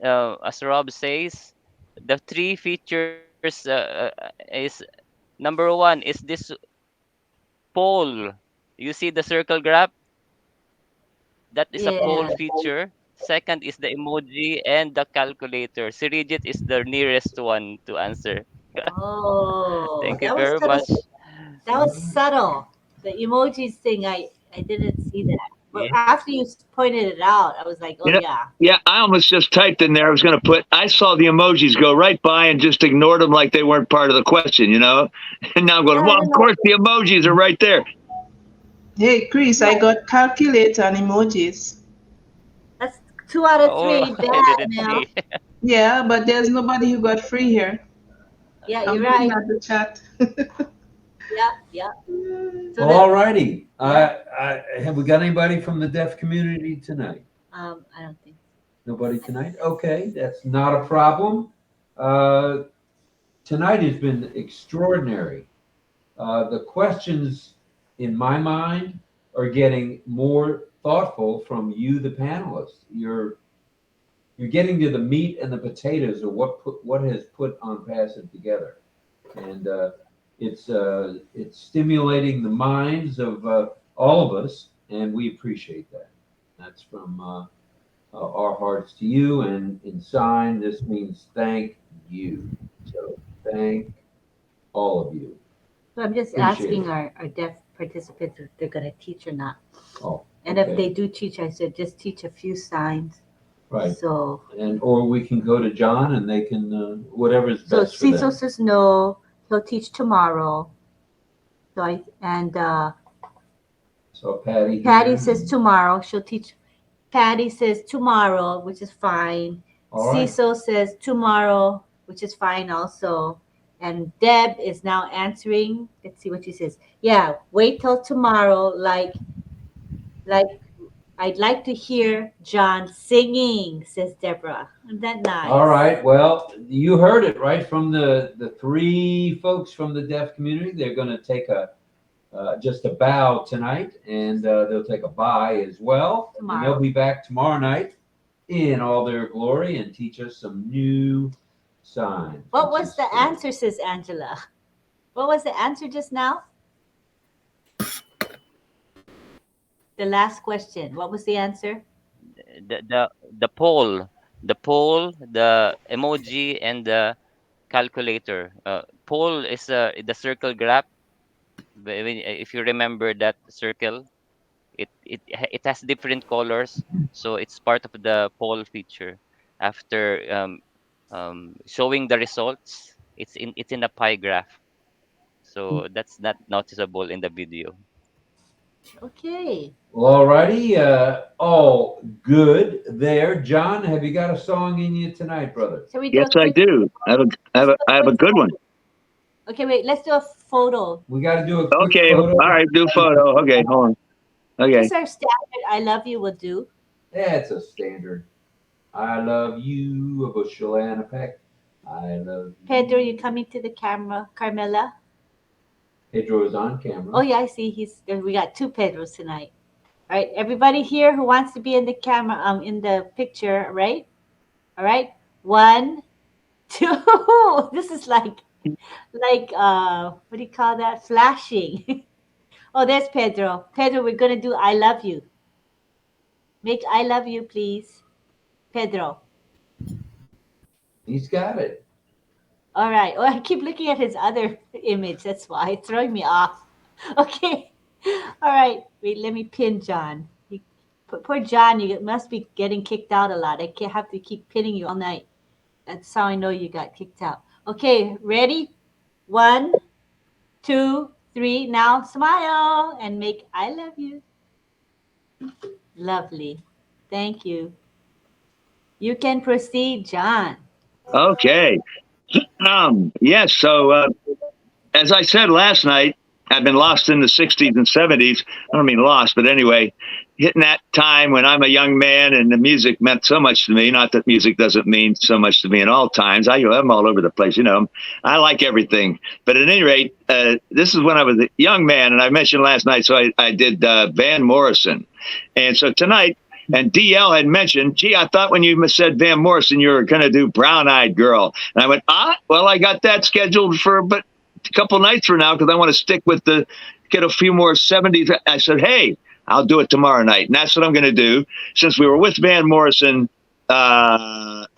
As Rob says, the three features is number 1 is this poll. You see the circle graph? That is a poll Yeah. feature. Second is the emoji and the calculator. Sirijit is the nearest one to answer. Oh, Thank you that was very subtle. much. That was subtle. The emojis thing, I didn't see that. But Yeah. after you pointed it out, I was like, oh, You know, yeah. Yeah, I almost just typed in there. I was going to put, I saw the emojis go right by and just ignored them like they weren't part of the question, you know? And now I'm going, Yeah, well, I of know. course, the emojis are right there. Hey, Chris, I got calculator and emojis. That's 2 out of Oh, 3. I Bad, didn't Mel. see. Yeah, but there's nobody who got free here. Yeah, I'm you're looking right. at the chat. Yeah. So All righty. Have we got anybody from the deaf community tonight? I don't think. Nobody tonight? Okay, that's not a problem. Tonight has been extraordinary. The questions, in my mind, are getting more thoughtful from you, the panelists. You're getting to the meat and the potatoes of what has put ONPASSIVE together, and it's stimulating the minds of all of us, and we appreciate that. That's from our hearts to you, and in sign, this means thank you. So thank all of you. So I'm just Appreciate asking it. our deaf participants if they're going to teach or not. Oh, And okay. if they do teach, I said just teach a few signs. Right. So Or we can go to John and they can whatever's best for Cecil them. says no, he'll teach tomorrow. So Patty. Patty says tomorrow. She'll teach. Patty says tomorrow, which is fine. All right. Cecil says tomorrow, which is fine also. And Deb is now answering. Let's see what she says. Yeah, wait till tomorrow. Like I'd like to hear John singing, says Deborah. Isn't that nice? All right. Well, you heard it right from the three folks from the deaf community. They're going to take just a bow tonight, and they'll take a bye as well. Tomorrow. And they'll be back tomorrow night in all their glory and teach us some new signs. What was the answer, says Angela? What was the answer just now? The last question. What was the answer? The poll, the emoji, and the calculator. Poll is the circle graph. If you remember that circle, it has different colors, so it's part of the poll feature. After showing the results, it's in a pie graph, so that's not noticeable in the video. Okay. Well, all righty. All good there. John, have you got a song in you tonight, brother? Shall we do Yes, a I quick, do. I have a good one. Okay, wait, let's do a photo. We got to do a quick Okay. photo. All right. Do photo. Okay. Hold on. Okay. Just our standard I love you will do. That's a standard. I love you, a bushel and a peck. I love you. Pedro, you coming to the camera? Carmela? Pedro is on camera. Oh yeah, I see. We got two Pedros tonight. All right, everybody here who wants to be in the camera, in the picture, right? All right, 1, 2. This is like, what do you call that? Flashing. Oh, there's Pedro. Pedro, we're gonna do I love you. Make I love you, please, Pedro. He's got it. All right. Oh, I keep looking at his other image. That's why it's throwing me off. Okay. All right. Wait, let me pin John. Poor John, you must be getting kicked out a lot. I can't have to keep pinning you all night. That's how I know you got kicked out. Okay, ready? 1, 2, 3. Now smile and make I love you. Lovely. Thank you. You can proceed, John. Okay. Yes. So, as I said last night, I've been lost in the 60s and 70s. I don't mean lost, but anyway, hitting that time when I'm a young man and the music meant so much to me. Not that music doesn't mean so much to me in all times. I'm all over the place, you know. I like everything. But at any rate, this is when I was a young man, and I mentioned last night, so I did Van Morrison. And so tonight, and DL had mentioned, gee, I thought when you said Van Morrison, you were going to do Brown Eyed Girl. And I went, well, I got that scheduled for a couple nights from now because I want to stick with get a few more 70s. I said, hey, I'll do it tomorrow night. And that's what I'm going to do. Since we were with Van Morrison last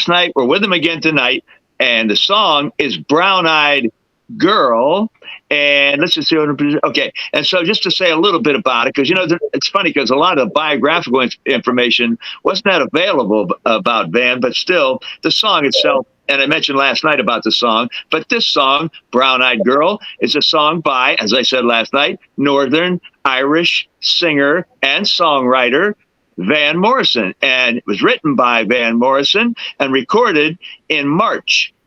night, we're with him again tonight. And the song is Brown Eyed Girl. And let's just see what. Okay. And so just to say a little bit about it, because, you know, it's funny because a lot of biographical information wasn't that available about Van, but still the song itself. And I mentioned last night about the song, but this song, Brown Eyed Girl, is a song by, as I said last night, Northern Irish singer and songwriter Van Morrison. And it was written by Van Morrison and recorded in March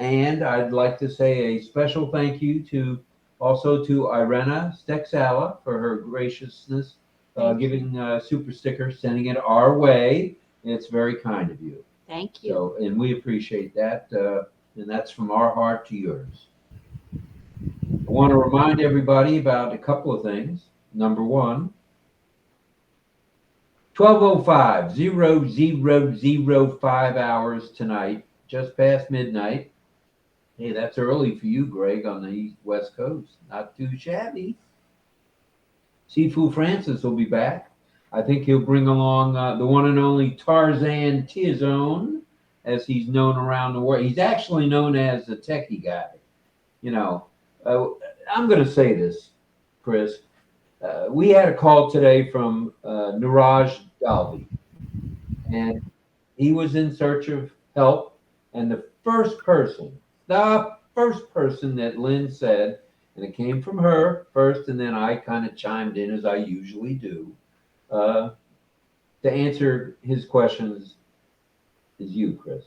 And I'd like to say a special thank you to Irena Stexala for her graciousness, giving super sticker, sending it our way. It's very kind of you. Thank you. So, and we appreciate that. And that's from our heart to yours. I want to remind everybody about a couple of things. Number one, 12:05, 00:05 hours tonight, just past midnight. Hey, that's early for you, Greg, on the West Coast. Not too shabby. Sifu Francis will be back. I think he'll bring along the one and only Tarzan Tiazone, as he's known around the world. He's actually known as the techie guy. You know, I'm going to say this, Chris. We had a call today from Niraj Dalvi, and he was in search of help. And the first person that Lynn said, and it came from her first, and then I kind of chimed in as I usually do, to answer his questions is you, Chris.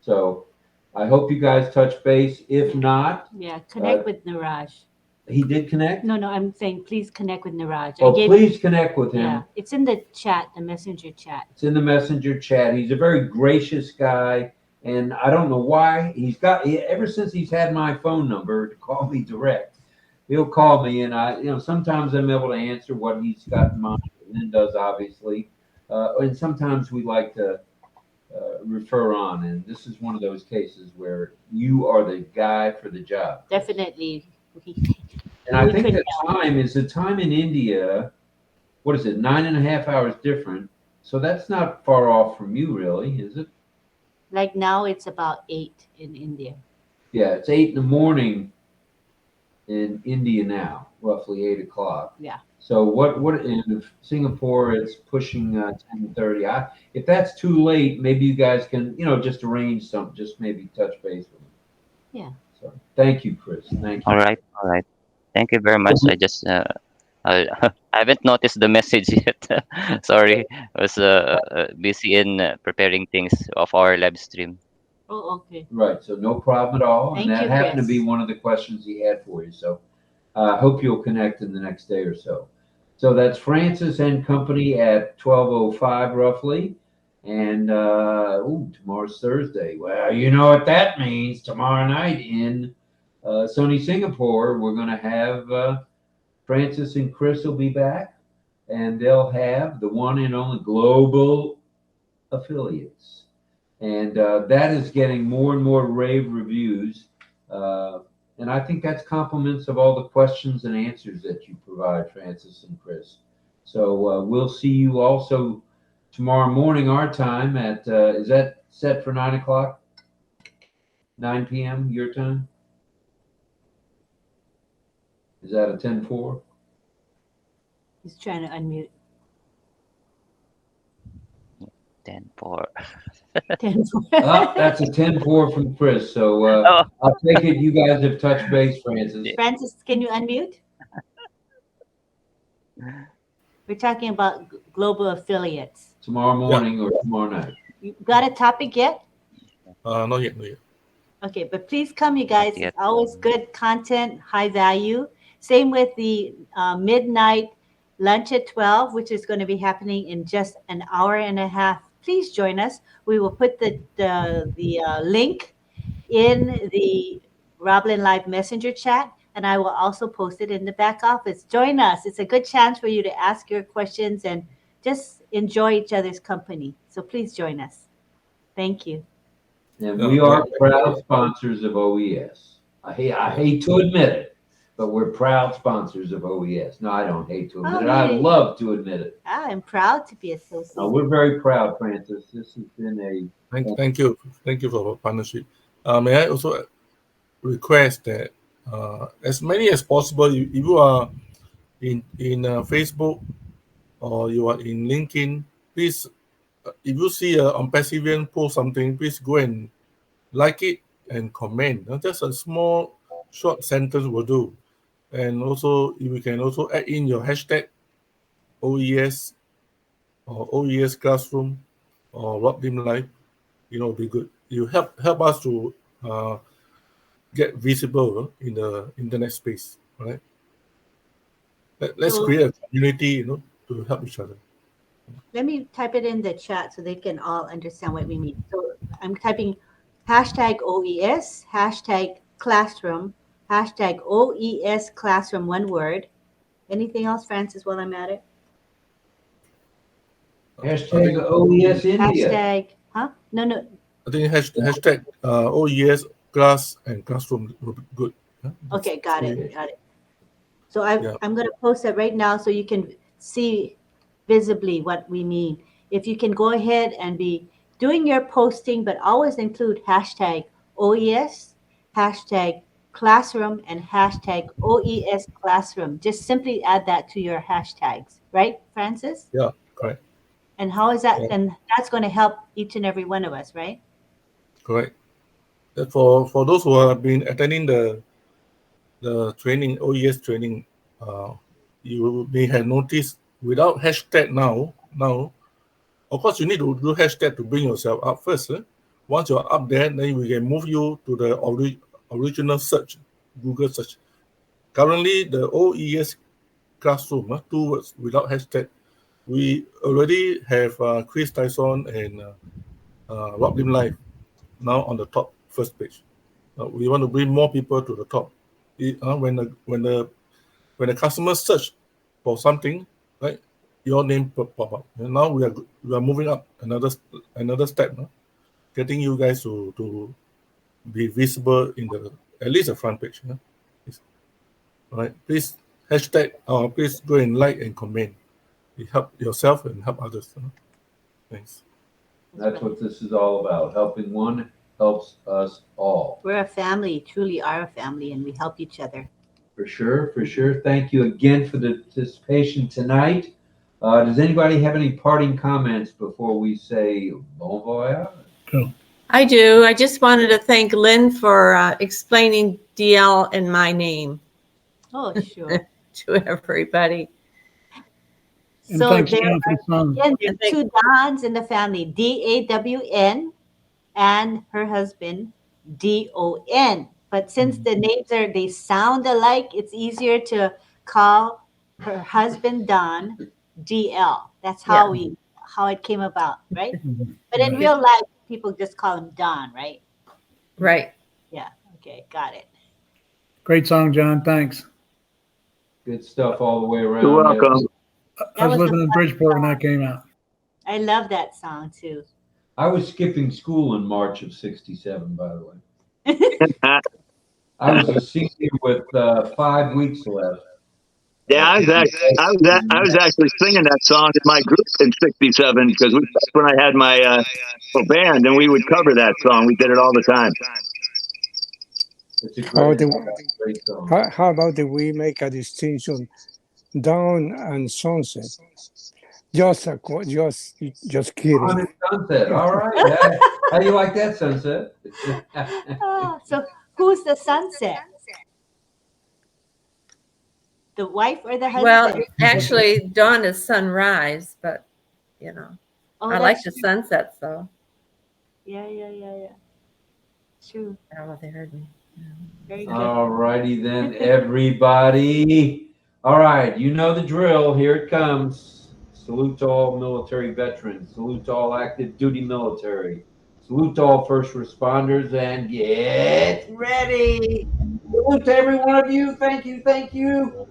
So I hope you guys touch base. If not, connect with Niraj. He did connect? No, I'm saying please connect with Niraj. Please connect with him. Yeah, it's in the chat, the messenger chat. It's in the messenger chat. He's a very gracious guy, and I don't know why ever since he's had my phone number to call me direct, he'll call me, and sometimes I'm able to answer what he's got in mind, and Lynn does, obviously, and sometimes we like to refer on, and this is one of those cases where you are the guy for the job. Definitely. And I think the time in India, what is it, 9.5 hours different? So that's not far off from you, really, is it? Like now it's about 8 in India. Yeah, it's 8 in the morning in India now, roughly 8 o'clock. Yeah. So what in Singapore, it's pushing 10:30. If that's too late, maybe you guys can, just arrange something, just maybe touch base with them. Yeah. So thank you, Chris. Thank you. All right. Thank you very much. I just I haven't noticed the message yet. Sorry, I was busy in preparing things of our live stream. Oh, okay. Right. So no problem at all. Thank and that you, happened Chris. to be one of the questions he had for you. So I hope you'll connect in the next day or so. So that's Francis and Company at 12:05 roughly. And tomorrow's Thursday. Well, you know what that means. Tomorrow night in Sony Singapore, we're going to have Francis and Chris will be back, and they'll have the one and only global affiliates. And that is getting more and more rave reviews. And I think that's compliments of all the questions and answers that you provide, Francis and Chris. So we'll see you also tomorrow morning, our time at, is that set for 9 o'clock? 9 p.m. your time? Is that a 10-4? He's trying to unmute. 10-4. 10-4. That's a 10-4 from Chris. So I'll take it you guys have touched base, Francis. Francis, can you unmute? We're talking about global affiliates. Tomorrow morning or tomorrow night. You got a topic yet? Not yet. Okay, but please come, you guys. It's always good content, high value. Same with the midnight lunch at 12, which is going to be happening in just an hour and a half. Please join us. We will put the link in the RobLynn Live Messenger chat, and I will also post it in the back office. Join us. It's a good chance for you to ask your questions and just enjoy each other's company. So please join us. Thank you. And we are proud sponsors of OES. I hate to admit it, but we're proud sponsors of OES. No, I don't hate to admit it. I love to admit it. I'm proud to be associated. No, we're very proud, Francis. This has been a... Thank you. Thank you for the partnership. May I also request that as many as possible, if you are in Facebook or you are in LinkedIn, please, if you see a ONPASSIVE post something, please go and like it and comment. Just a small, short sentence will do. And also, if you can also add in your hashtag OES or OES Classroom or RobLynn Live, be good. You help us to get visible in the internet space, right? Let's So- create a community, to help each other. Let me type it in the chat so they can all understand what we mean. So I'm typing hashtag OES, hashtag classroom, hashtag OES classroom, one word. Anything else, Francis, while I'm at it? Hashtag OES India. Hashtag, huh? No. I think hashtag OES class and classroom will be good. Yeah? Okay, got So, it. So I'm Yeah. going to post it right now so you can see visibly what we mean. If you can go ahead and be doing your posting, but always include hashtag OES, hashtag classroom, and hashtag OES classroom. Just simply add that to your hashtags, right, Francis? Yeah, correct. And how is that? Yeah. And that's going to help each and every one of us, right? Correct. For those who have been attending the training, OES training, you may have noticed without hashtag now, of course you need to do hashtag to bring yourself up first. Once you're up there, then we can move you to the original search, Google search. Currently, the OES classroom, 2 words without hashtag. We already have Chris Tyson and RobLynn Live now on the top first page. We want to bring more people to the top. When the customer search for something, right, your name pop up. And now we are moving up another step, getting you guys to be visible in at least the front page. All right, please hashtag please go and like and comment. You help yourself and help others. Thanks. That's what this is all about. Helping one helps us all. We're a family, truly are a family, and we help each other. For sure. Thank you again for the participation tonight. Does anybody have any parting comments before we say bon voyage? Cool. I do. I just wanted to thank Lynn for explaining DL and my name Oh, sure. to everybody. And So thanks, there John, for the song. again, there are two Dons in the family, DAWN, and her husband, DON. But since the names they sound alike, it's easier to call her husband Don DL. That's how how it came about, right? But in real life, people just call him Don, right? Right. Yeah. Okay, got it. Great song, John. Thanks. Good stuff all the way around. You're welcome. I was was living a in fun Bridgeport when song. that came out. I love that song too. I was skipping school in March of '67, by the way. I was a senior with 5 weeks left. Yeah, I was actually singing that song in my group in '67 because that's when I had my band, and we would cover that song. We did it all the time. It's a How great song. How about if we make a distinction, dawn and sunset? Just kidding. On and Sunset. All right. Yeah. How do you like that, Sunset? So who's the sunset? The wife or the husband? Well, actually, dawn is sunrise, but Oh, I like that's the true. sunsets though. Yeah. True. Oh, they heard me. Very good. All righty then, everybody. All right, you know the drill. Here it comes. Salute to all military veterans. Salute to all active duty military. Salute to all first responders, and get ready. Salute to every one of you. Thank you.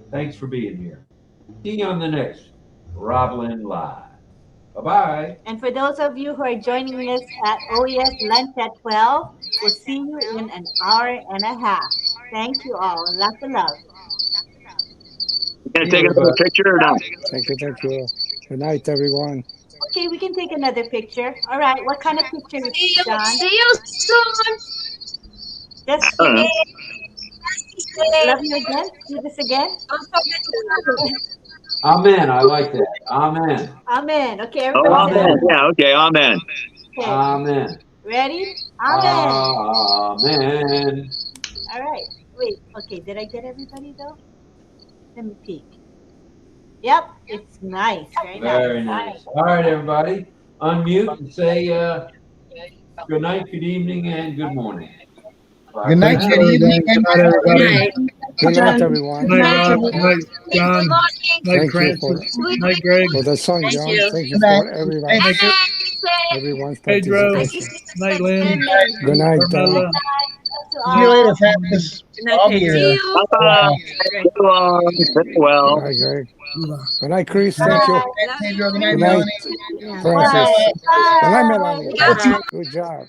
Thanks for being here. See you on the next RobLynn Live. Bye-bye. And for those of you who are joining us at OES Lunch at 12, we'll see you in an hour and a half. Thank you all. Lots of love. You gonna take another picture or not? Thank you. Good night, everyone. Okay, we can take another picture. All right, what kind of picture, John? See you soon. Just I don't know. love you again. Do this again. Don't forget to Amen. I like that. Amen. Amen. Okay, Oh, everybody say amen. that. Yeah, okay, amen. Okay. Amen. Ready? Amen. Amen. All right. Wait. Okay, did I get everybody though? Let me peek. Yep, it's nice. Very nice. All right, everybody. Unmute and say good night, good evening, and good morning. Good night, Thank Jenny. you. Good Good night, everybody. Good night, everyone. Good night, Rob. Good night, John. Good morning. Good night, Thank you Francis. for Good night, Greg. the song, Thank John. you. Thank you Good night. for Thank Thank you. everyone's Pedro. participation. Good night, Lynn. Good night. Carmela. See you later, Francis. Good night, I'll be Pedro. here. Bye-bye. Greg. Well. Good night, Greg. Hold on. Good night, Chris. Thank you. Good night, Pedro. Good night, Good night, Melanie. Francis. Good night, Melanie. Bye. Good job.